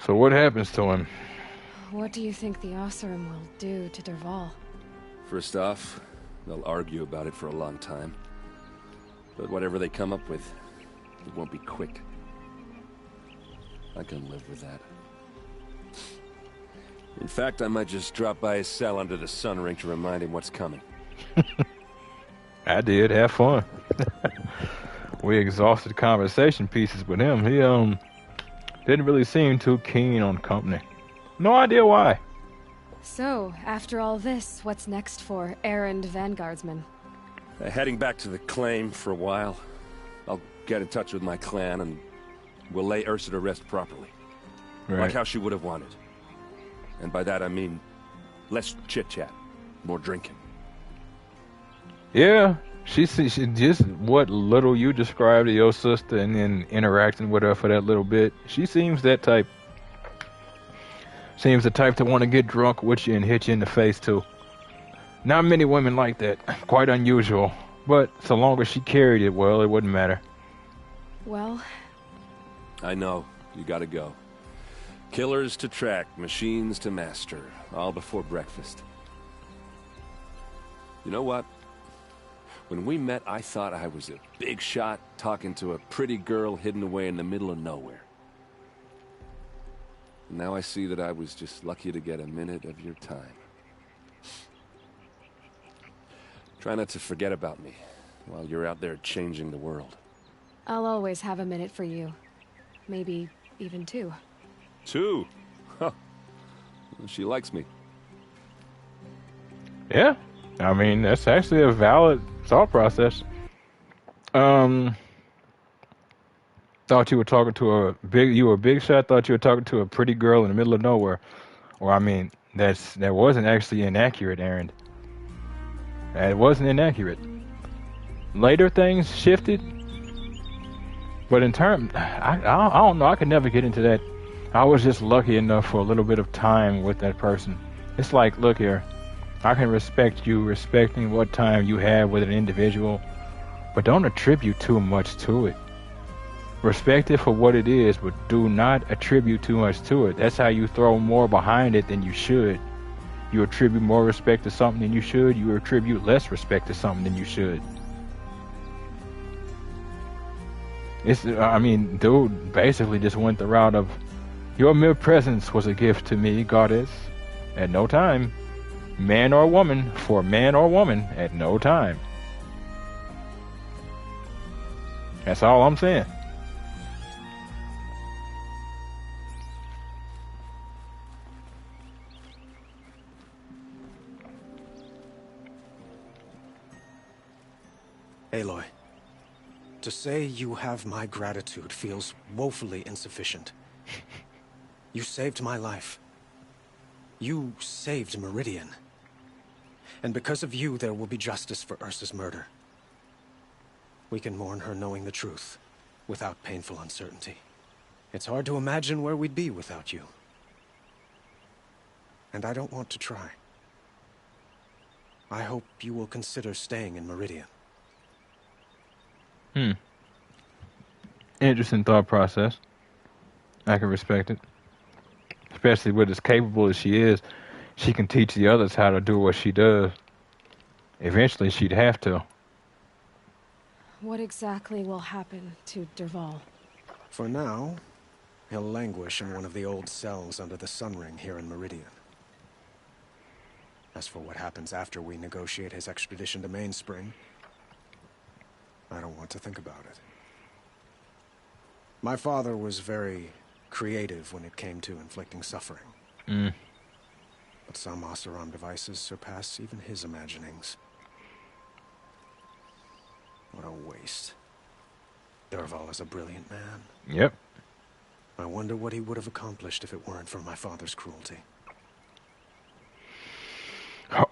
So what happens to him? What do you think the Oseram will do to Dervahl? First off, they'll argue about it for a long time. But whatever they come up with, it won't be quick. I can live with that. In fact, I might just drop by his cell under the sun ring to remind him what's coming. I did. Have fun. We exhausted conversation pieces with him. He didn't really seem too keen on company. No idea why. So, after all this, what's next for Errand Vanguardsman? Heading back to the claim for a while. I'll get in touch with my clan and we'll lay Ursa to rest properly. Right. Like how she would have wanted. And by that I mean less chit-chat, more drinking. Yeah, she just what little you described to your sister and then interacting with her for that little bit. She seems that type. Seems the type to want to get drunk with you and hit you in the face too. Not many women like that. Quite unusual. But so long as she carried it well, it wouldn't matter. Well... I know. You gotta go. Killers to track, machines to master. All before breakfast. You know what? When we met, I thought I was a big shot talking to a pretty girl hidden away in the middle of nowhere. Now I see that I was just lucky to get a minute of your time. Try not to forget about me while you're out there changing the world. I'll always have a minute for you. Maybe even two. 2? Huh. She likes me. Yeah, I mean, that's actually a valid thought process. Thought you were talking to you were a big shot. Thought you were talking to a pretty girl in the middle of nowhere. Or I mean, that wasn't actually inaccurate, Aaron. That wasn't inaccurate. Later things shifted, but in terms, I don't know. I could never get into that. I was just lucky enough for a little bit of time with that person. It's like, look here, I can respect you respecting what time you have with an individual, but don't attribute too much to it. Respect it for what it is, but do not attribute too much to it. That's how you throw more behind it than you should. You attribute more respect to something than you should. You attribute less respect to something than you should. I mean, dude basically just went the route of, your mere presence was a gift to me, goddess. At no time. Man or woman, for man or woman, at no time. That's all I'm saying. Aloy, to say you have my gratitude feels woefully insufficient. You saved my life. You saved Meridian. And because of you, there will be justice for Ursa's murder. We can mourn her knowing the truth, without painful uncertainty. It's hard to imagine where we'd be without you. And I don't want to try. I hope you will consider staying in Meridian. Interesting thought process. I can respect it. Especially with as capable as she is, she can teach the others how to do what she does. Eventually, she'd have to. What exactly will happen to Dervahl? For now, he'll languish in one of the old cells under the Sun Ring here in Meridian. As for what happens after we negotiate his extradition to Mainspring, I don't want to think about it. My father was very creative when it came to inflicting suffering. But some Oseram devices surpass even his imaginings. What a waste. Dervahl is a brilliant man. Yep. I wonder what he would have accomplished if it weren't for my father's cruelty.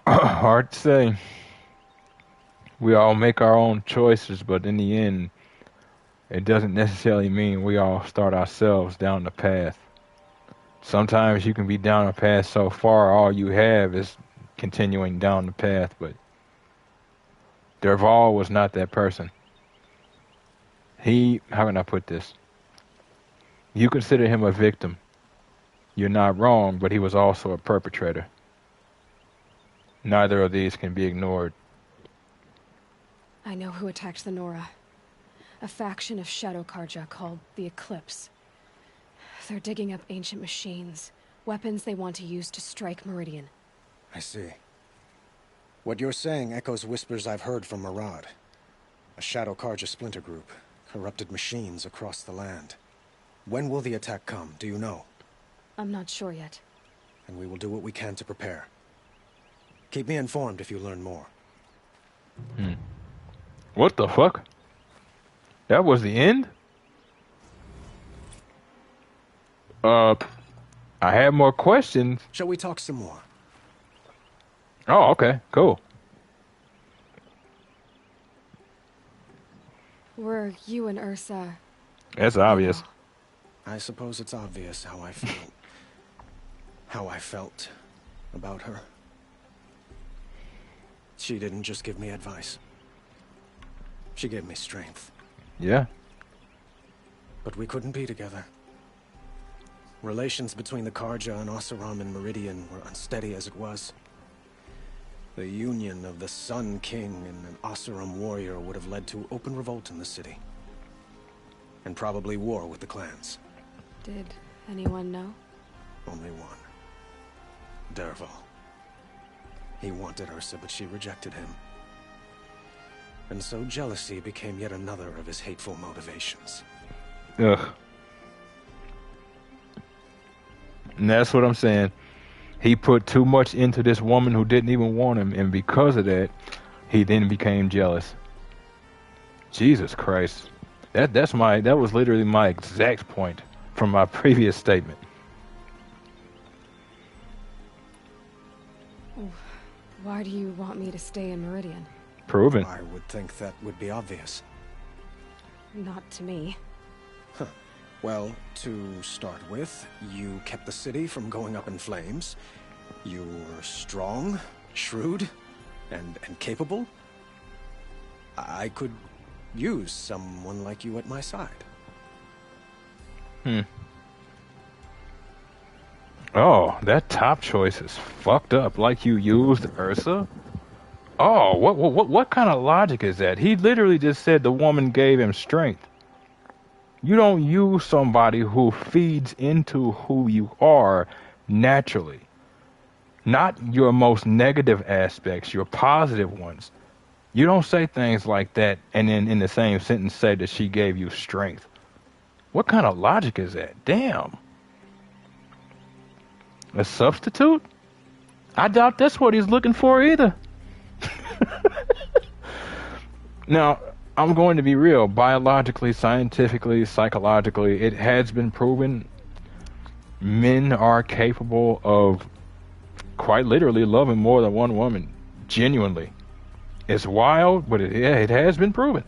Hard to say. We all make our own choices, but in the end, it doesn't necessarily mean we all start ourselves down the path. Sometimes you can be down a path so far, all you have is continuing down the path, but Dervahl was not that person. How can I put this? You consider him a victim. You're not wrong, but he was also a perpetrator. Neither of these can be ignored. I know who attacked the Nora. A faction of Shadow Karja called the Eclipse. They're digging up ancient machines, weapons they want to use to strike Meridian. I see. What you're saying echoes whispers I've heard from Murad. A Shadow Karja splinter group, corrupted machines across the land. When will the attack come, do you know? I'm not sure yet. And we will do what we can to prepare. Keep me informed if you learn more. What the fuck? That was the end? I had more questions. Shall we talk some more? Oh, okay, cool. Were you and Ursa... That's obvious. I suppose it's obvious how I feel. How I felt about her. She didn't just give me advice. She gave me strength. Yeah. But we couldn't be together. Relations between the Karja and Oseram and Meridian were unsteady as it was. The union of the Sun King and an Oseram warrior would have led to open revolt in the city. And probably war with the clans. Did anyone know? Only one. Dervahl. He wanted Ursa, but she rejected him. And so jealousy became yet another of his hateful motivations. Ugh. And that's what I'm saying. He put too much into this woman who didn't even want him, and because of that, he then became jealous. Jesus Christ. That was literally my exact point from my previous statement. Why do you want me to stay in Meridian? Proven. I would think that would be obvious. Not to me. Huh. Well, to start with, you kept the city from going up in flames. You were strong, shrewd, and capable. I could use someone like you at my side. Oh, that top choice is fucked up. Like you used Ursa? Oh, what kind of logic is that? He literally just said the woman gave him strength. You don't use somebody who feeds into who you are naturally. Not your most negative aspects, your positive ones. You don't say things like that and then in the same sentence say that she gave you strength. What kind of logic is that? Damn. A substitute? I doubt that's what he's looking for either. Now, I'm going to be real. Biologically, scientifically, psychologically, it has been proven men are capable of quite literally loving more than one woman. Genuinely. It's wild, but it has been proven.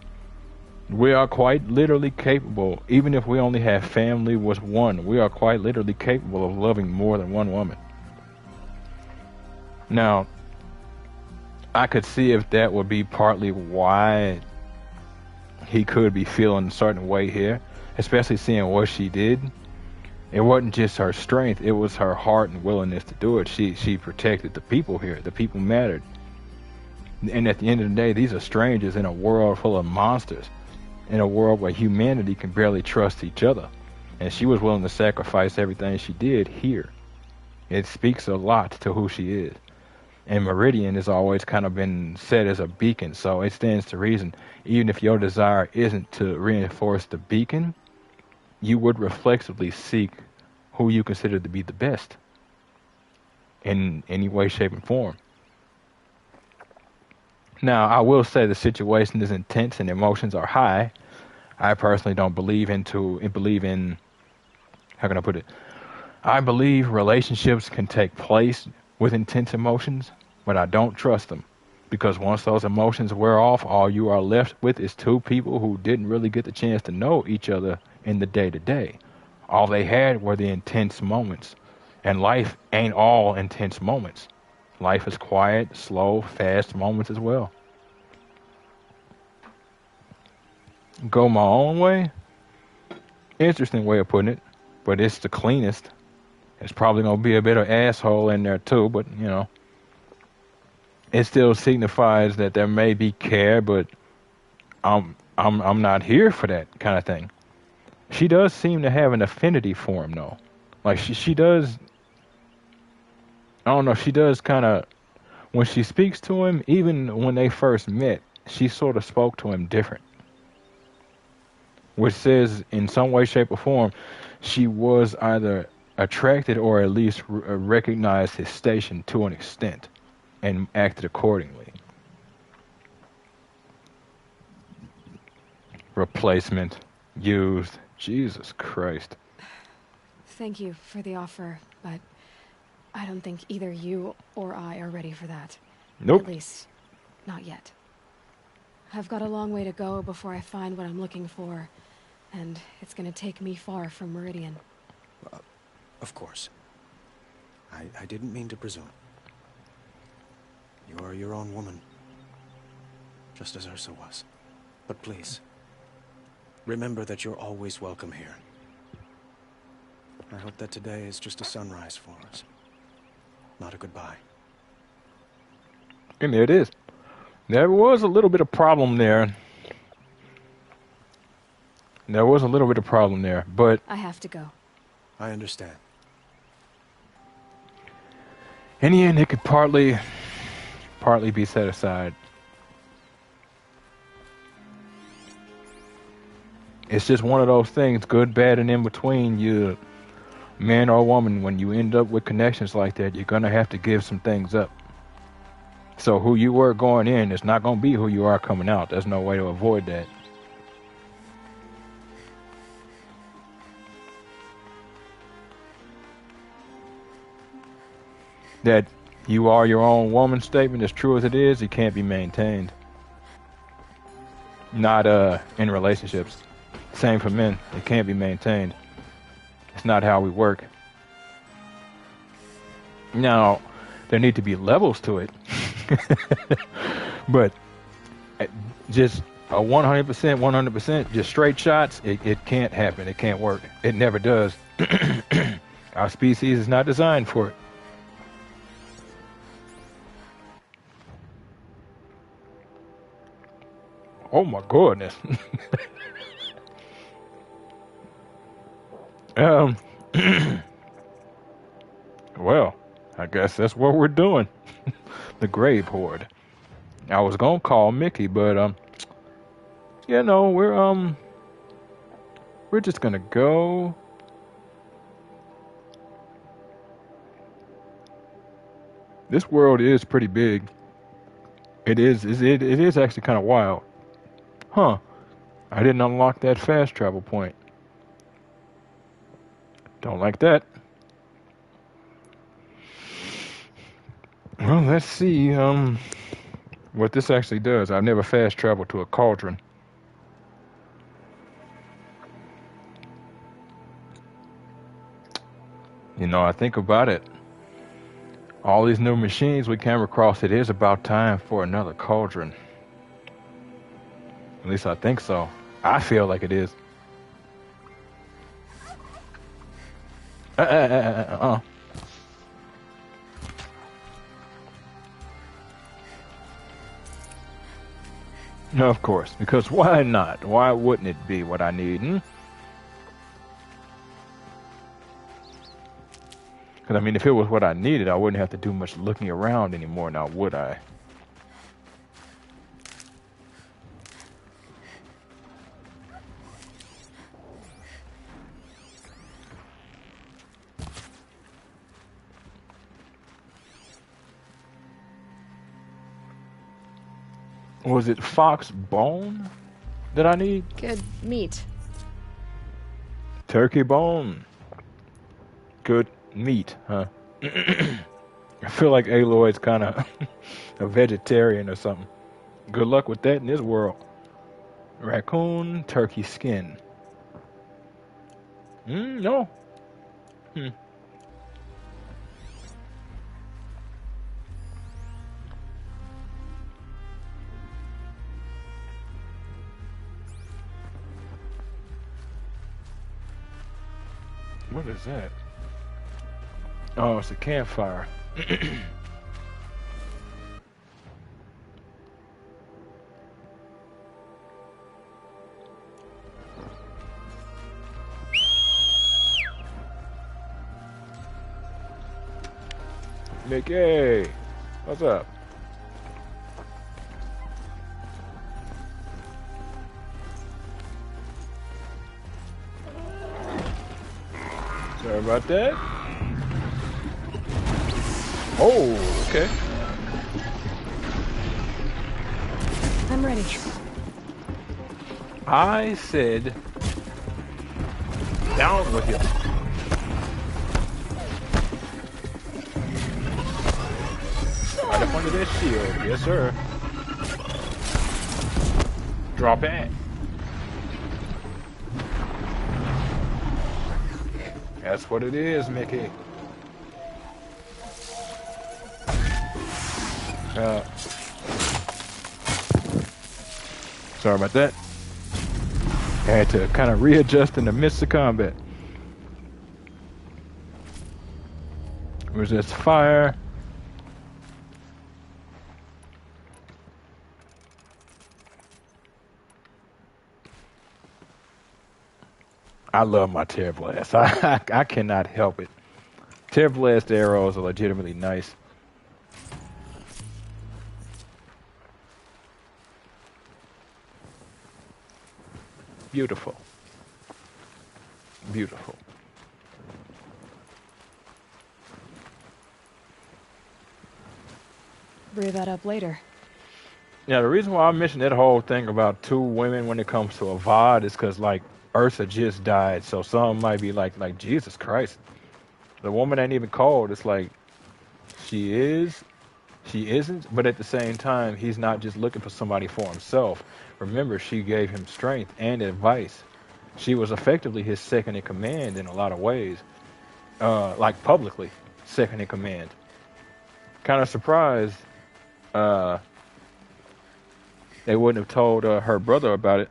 We are quite literally capable, even if we only have family with one, we are quite literally capable of loving more than one woman. Now, I could see if that would be partly why he could be feeling a certain way here, especially seeing what she did. It wasn't just her strength, it was her heart and willingness to do it. She protected the people here. The people mattered. And at the end of the day, these are strangers in a world full of monsters, in a world where humanity can barely trust each other. And she was willing to sacrifice everything she did here. It speaks a lot to who she is. And Meridian has always kind of been set as a beacon, so it stands to reason, even if your desire isn't to reinforce the beacon, you would reflexively seek who you consider to be the best in any way, shape, and form. Now, I will say the situation is intense and emotions are high. I personally don't believe in, how can I put it? I believe relationships can take place with intense emotions, but I don't trust them. Because once those emotions wear off, all you are left with is two people who didn't really get the chance to know each other in the day-to-day. All they had were the intense moments. And life ain't all intense moments. Life is quiet, slow, fast moments as well. Go my own way? Interesting way of putting it, but it's the cleanest. It's probably going to be a bit of asshole in there too, but you know. It still signifies that there may be care, but I'm not here for that kind of thing. She does seem to have an affinity for him though. Like she does, I don't know, she does kind of, when she speaks to him, even when they first met, she sort of spoke to him different. Which says, in some way, shape, or form, she was either attracted or at least recognized his station to an extent and acted accordingly. Replacement. Used. Jesus Christ. Thank you for the offer, but I don't think either you or I are ready for that. Nope. At least, not yet. I've got a long way to go before I find what I'm looking for, and it's gonna take me far from Meridian. Of course. I didn't mean to presume. You're your own woman, just as Ursa was. But please, remember that you're always welcome here. I hope that today is just a sunrise for us, not a goodbye. And there it is. There was a little bit of problem there. But I have to go. I understand. in the end, it could partly be set aside. It's just one of those things, good, bad, and in between. man or woman, when you end up with connections like that, you're gonna have to give some things up. So who you were going in is not gonna be who you are coming out. There's no way to avoid that. That you are your own woman statement, as true as it is, it can't be maintained. Not in relationships. Same for men. It can't be maintained. It's not how we work. Now, there need to be levels to it. But just a 100%, just straight shots, it can't happen. It can't work. It never does. Our species is not designed for it. Oh my goodness. Well, I guess that's what we're doing. The Grave Horde. I was gonna call Mickey, but you know, we're just gonna go. This world is pretty big. It is actually kind of wild. Huh. I didn't unlock that fast travel point. Don't like that. Well, let's see what this actually does. I've never fast traveled to a cauldron. You know, I think about it. All these new machines we came across, it is about time for another cauldron. At least I think so. I feel like it is. Of course, because why not? Why wouldn't it be what I need? Because, I mean, if it was what I needed, I wouldn't have to do much looking around anymore now, would I? Was it fox bone that I need? Good meat. Turkey bone. Good meat, huh? I feel like Aloy's kind of a vegetarian or something. Good luck with that in this world. Raccoon, turkey skin. No. What is that? Oh, it's a campfire. Mickey, what's up? Sorry about that. Oh, okay. I'm ready. I said, down with you. Right up under that shield. Yes, sir. Drop it. That's what it is, Mickey. Sorry about that. I had to kind of readjust in the midst of combat. Resist fire. I love my Tear Blast. I cannot help it. Tear Blast arrows are legitimately nice. Beautiful. Beautiful. brew that up later. Yeah, the reason why I mentioned that whole thing about two women when it comes to a VOD is because, like, Ursa just died, so some might be like, Jesus Christ. The woman ain't even called. It's like, she is, she isn't, but at the same time, he's not just looking for somebody for himself. Remember, she gave him strength and advice. She was effectively his second in command in a lot of ways, like publicly, second in command. Kind of surprised they wouldn't have told her brother about it.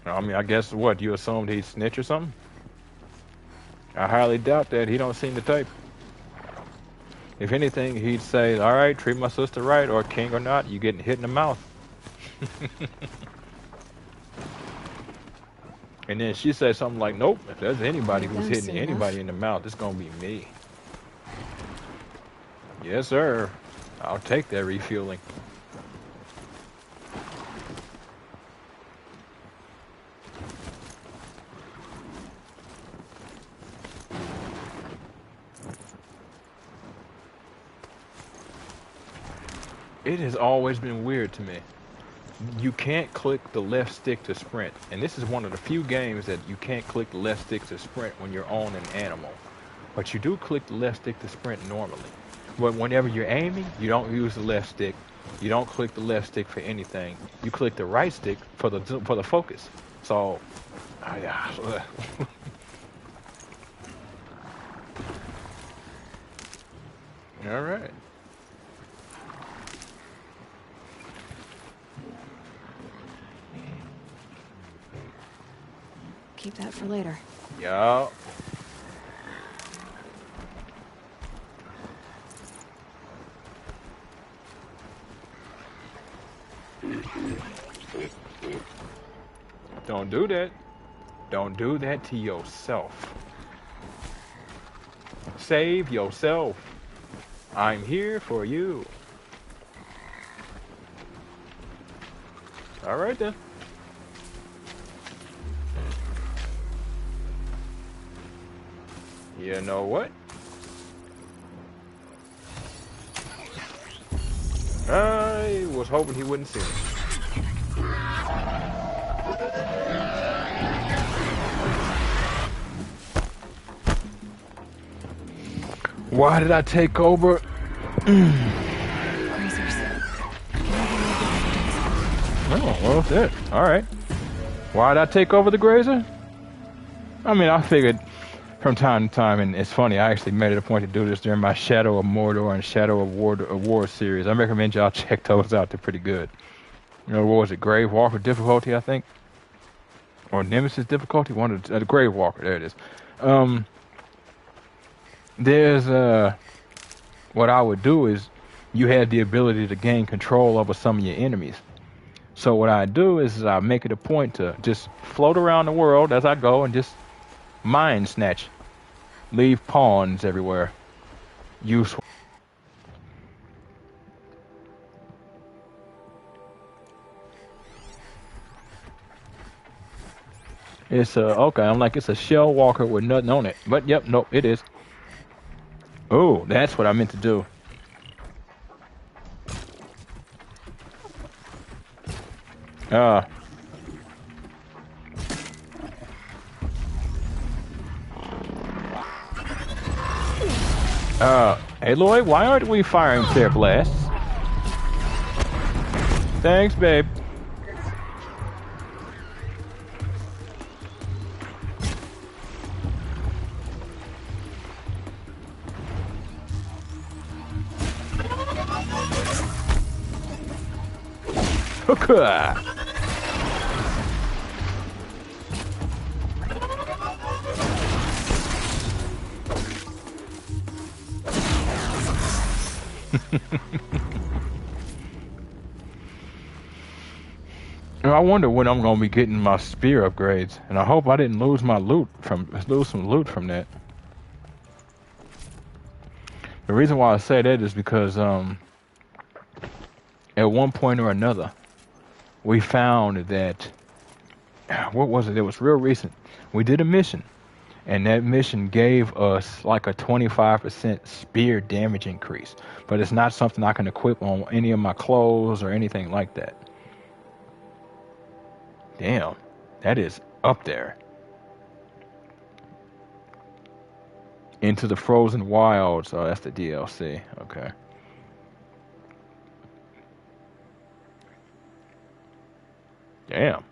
I mean, I guess what, you assumed he'd snitch or something? I highly doubt that. He don't seem the type. If anything, he'd say, all right, treat my sister right, or king or not, you getting hit in the mouth. And then she said something like, nope, if there's anybody who's hitting anybody in the mouth, it's going to be me. Yes, sir. I'll take that refueling. It has always been weird to me. You can't click the left stick to sprint. And this is one of the few games that you can't click the left stick to sprint when you're on an animal. But you do click the left stick to sprint normally. But whenever you're aiming, you don't use the left stick. You don't click the left stick for anything. You click the right stick for the focus. So, yeah. All right. Keep that for later. Yeah. Don't do that. Don't do that to yourself. Save yourself. I'm here for you. All right then. You know what? I was hoping he wouldn't see me. Why did I take over? Oh, well, that's it. All right. Why did I take over the Grazer? I mean, I figured from time to time, and it's funny, I actually made it a point to do this during my Shadow of Mordor and Shadow of War series. I recommend y'all check those out. They're pretty good. You know, what was it? Grave Walker difficulty, I think? Or Nemesis difficulty? One of the Grave Walker, there it is. There's, what I would do is, you have the ability to gain control over some of your enemies. So what I do is I make it a point to just float around the world as I go and just mind snatch. Leave pawns everywhere. Useful. It's okay, I'm like, it's a shell walker with nothing on it. But yep, nope, it is. Oh, that's what I meant to do. Aloy, why aren't we firing flare blasts? Thanks, babe. Hooker! I wonder when I'm gonna be getting my spear upgrades, and I hope I didn't lose some loot from that. The reason why I say that is because at one point or another, we found that what was it? It was real recent. We did a mission, And that mission gave us like a 25% spear damage increase. But it's not something I can equip on any of my clothes or anything like that. Damn, that is up there. Into the Frozen Wilds. Oh, that's the DLC. Okay. Damn.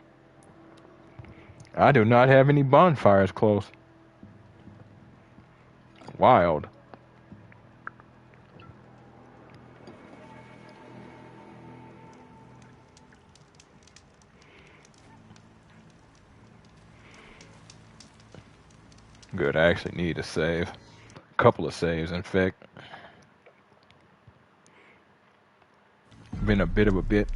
I do not have any bonfires close. Wild. Good, I actually need a save. A couple of saves, in fact. Been a bit of a bit.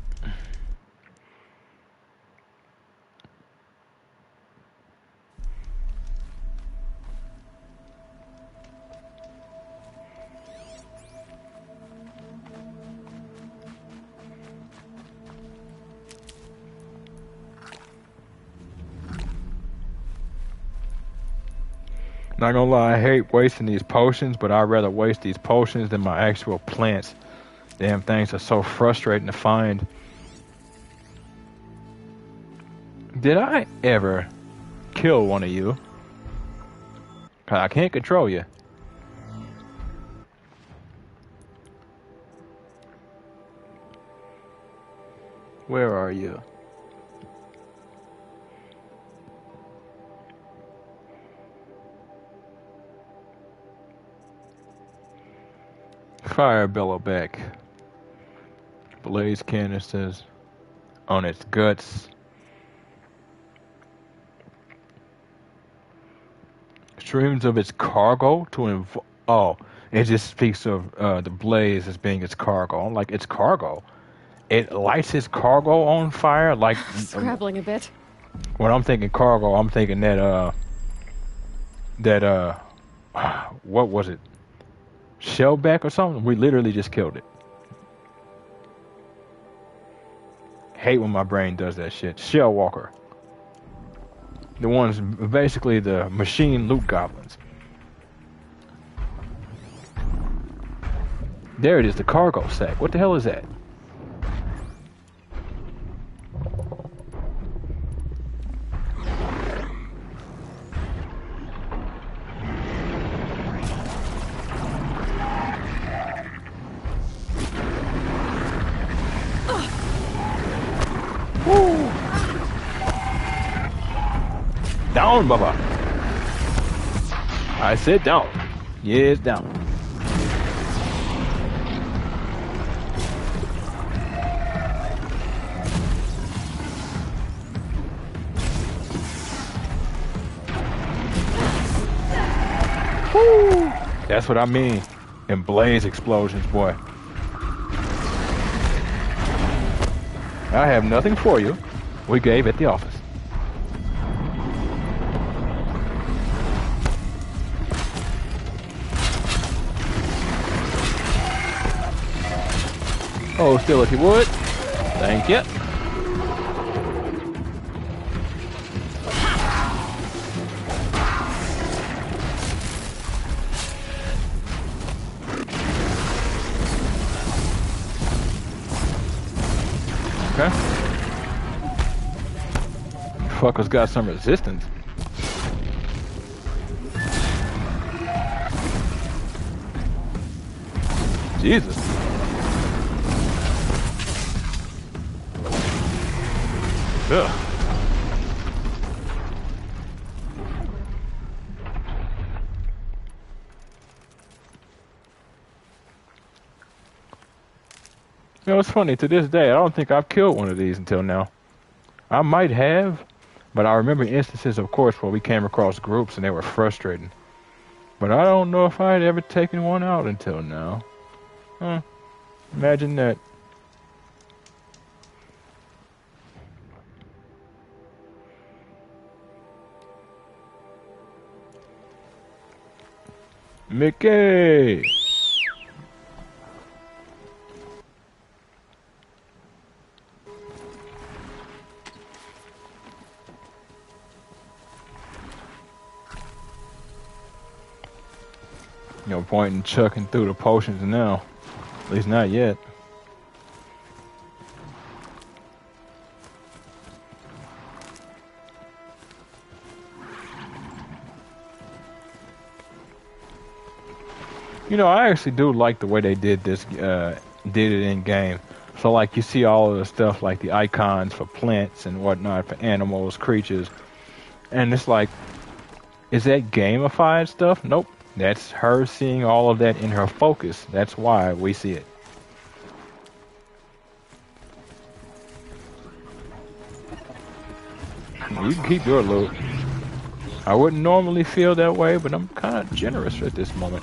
Not gonna lie, I hate wasting these potions, but I'd rather waste these potions than my actual plants. Damn things are so frustrating to find. Did I ever kill one of you? 'Cause I can't control you. Where are you? Fire bellow back. Blaze canisters on its guts. Streams of its cargo to oh, it just speaks of the blaze as being its cargo. I'm like, its cargo. It lights its cargo on fire like Scrabbling a bit. When I'm thinking cargo, I'm thinking that what was it? Shellback or something? We literally just killed it. Hate when my brain does that shit. Shellwalker. The ones, basically the machine loot goblins. There it is, the cargo sack. What the hell is that? Down, Baba. I said down. Yes, down. Woo! That's what I mean. And blaze explosions, boy. I have nothing for you. We gave at the office. Oh, still if you would. Thank you. Okay. Fucker's got some resistance. Jesus. Ugh. You know, it's funny, to this day, I don't think I've killed one of these until now. I might have, but I remember instances, of course, where we came across groups and they were frustrating. But I don't know if I had ever taken one out until now. Huh. Imagine that. Mickey! No point in chucking through the potions now. At least not yet. You know, I actually do like the way they did this, did it in game. So like you see all of the stuff like the icons for plants and whatnot, for animals, creatures. And it's like, is that gamified stuff? Nope. That's her seeing all of that in her focus. That's why we see it. You can keep your loot. I wouldn't normally feel that way, but I'm kind of generous at this moment.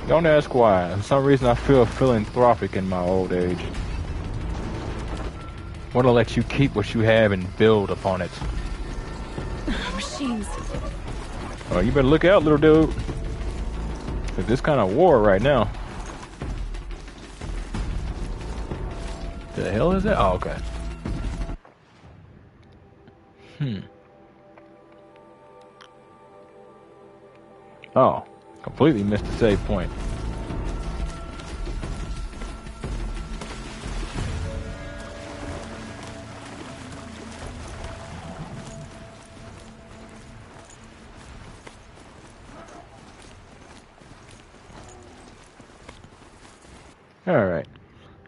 Don't ask why. For some reason I feel philanthropic in my old age. Want to let you keep what you have and build upon it. Machines. Oh, you better look out, little dude. It's this kind of war right now. The hell is that? Oh, okay. Oh, completely missed the save point. Alright.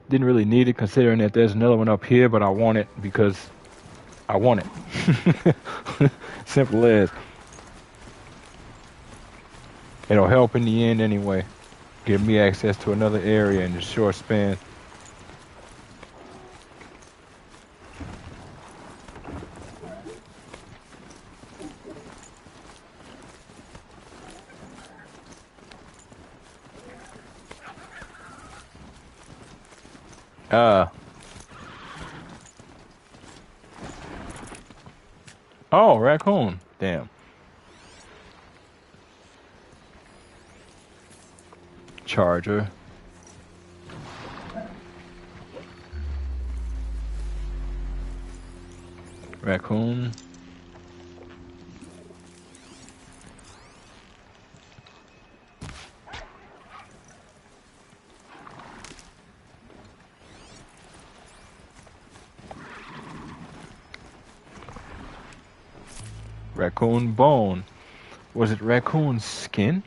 Didn't really need it considering that there's another one up here, but I want it because I want it. Simple as. It'll help in the end anyway. Give me access to another area in a short span. Oh, raccoon. Damn. Charger. Raccoon. Raccoon bone. Was it raccoon skin?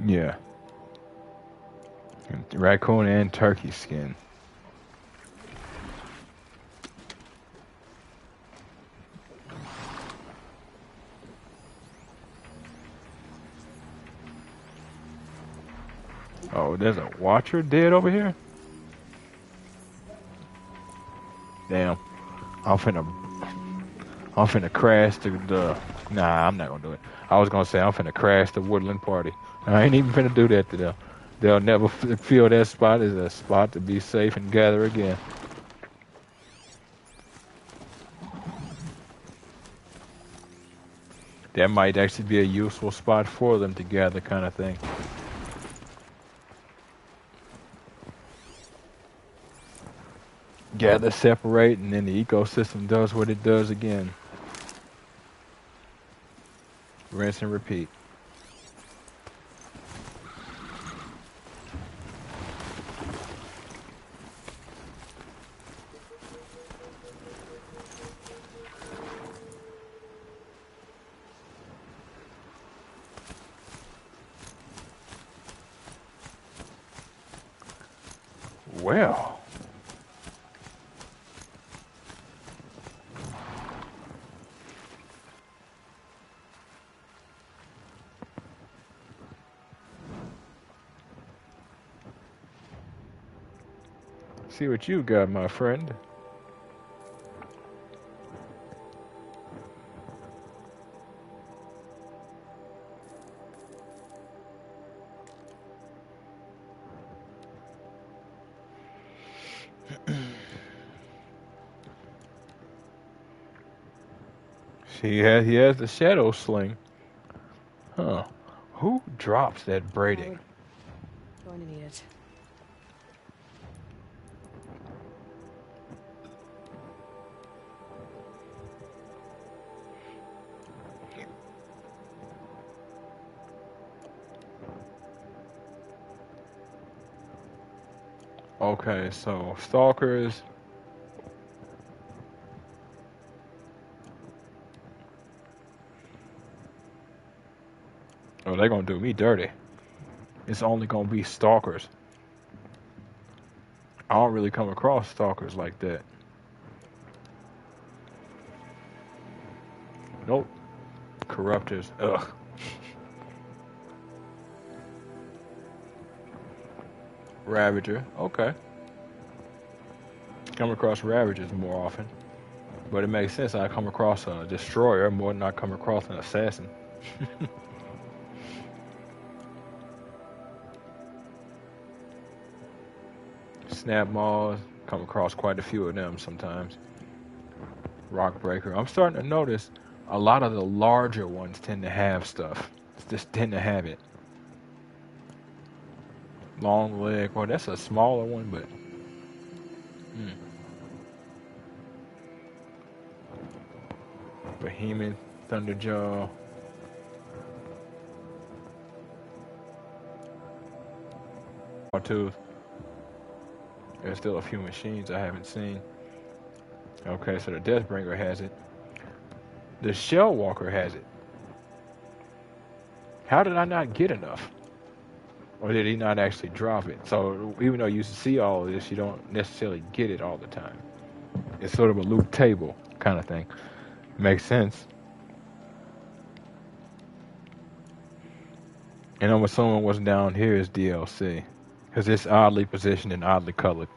Yeah. Raccoon and turkey skin. Oh, there's a watcher dead over here? Damn. I'm finna crash the nah, I'm not gonna do it. I was gonna say I'm finna crash the woodland party. I ain't even finna do that to them. They'll never feel that spot as a spot to be safe and gather again. That might actually be a useful spot for them to gather, kind of thing. Gather, separate, and then the ecosystem does what it does again. Rinse and repeat. Well. See what you got, my friend. He has the shadow sling. Huh. Who drops that braiding? Going to need it. Okay, so stalkers. Oh, they're gonna do me dirty. It's only gonna be stalkers. I don't really come across stalkers like that. Nope. Corruptors. Ugh. Ravager. Okay. Come across Ravagers more often. But it makes sense I come across a destroyer more than I come across an assassin. Snap Maws. Come across quite a few of them sometimes. Rockbreaker. I'm starting to notice a lot of the larger ones tend to have stuff. Just tend to have it. Long leg. Well, that's a smaller one, but. Behemoth, Thunderjaw. Tooth. There's still a few machines I haven't seen. Okay, so the Deathbringer has it. The Shellwalker has it. How did I not get enough? Or did he not actually drop it? So even though you see all of this, you don't necessarily get it all the time. It's sort of a loop table kind of thing. Makes sense. And I'm assuming what's down here is DLC. Because it's oddly positioned and oddly colored.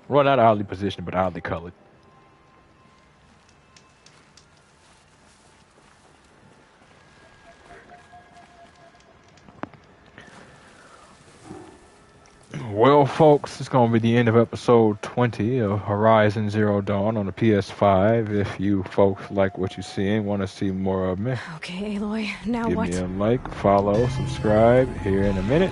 Well, not oddly positioned, but oddly colored. Well, folks, it's going to be the end of episode 20 of Horizon Zero Dawn on the PS5. If you folks like what you see and want to see more of me, Okay, Aloy, now give what? me a like, follow, subscribe here in a minute.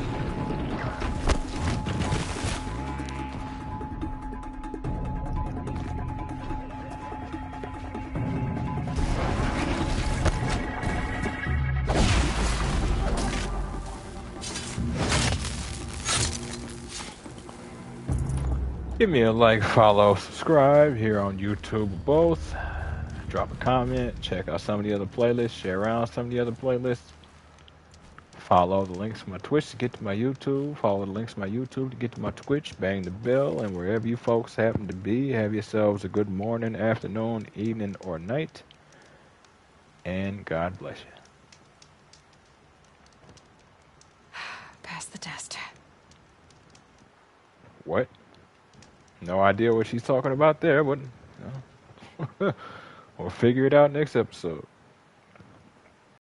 Give me a like, follow, subscribe here on YouTube both. Drop a comment, check out some of the other playlists, share around some of the other playlists. Follow the links to my Twitch to get to my YouTube. Follow the links to my YouTube to get to my Twitch. Bang the bell, and wherever you folks happen to be, have yourselves a good morning, afternoon, evening, or night. And God bless you. Pass the test. What? No idea what she's talking about there, but we'll figure it out next episode.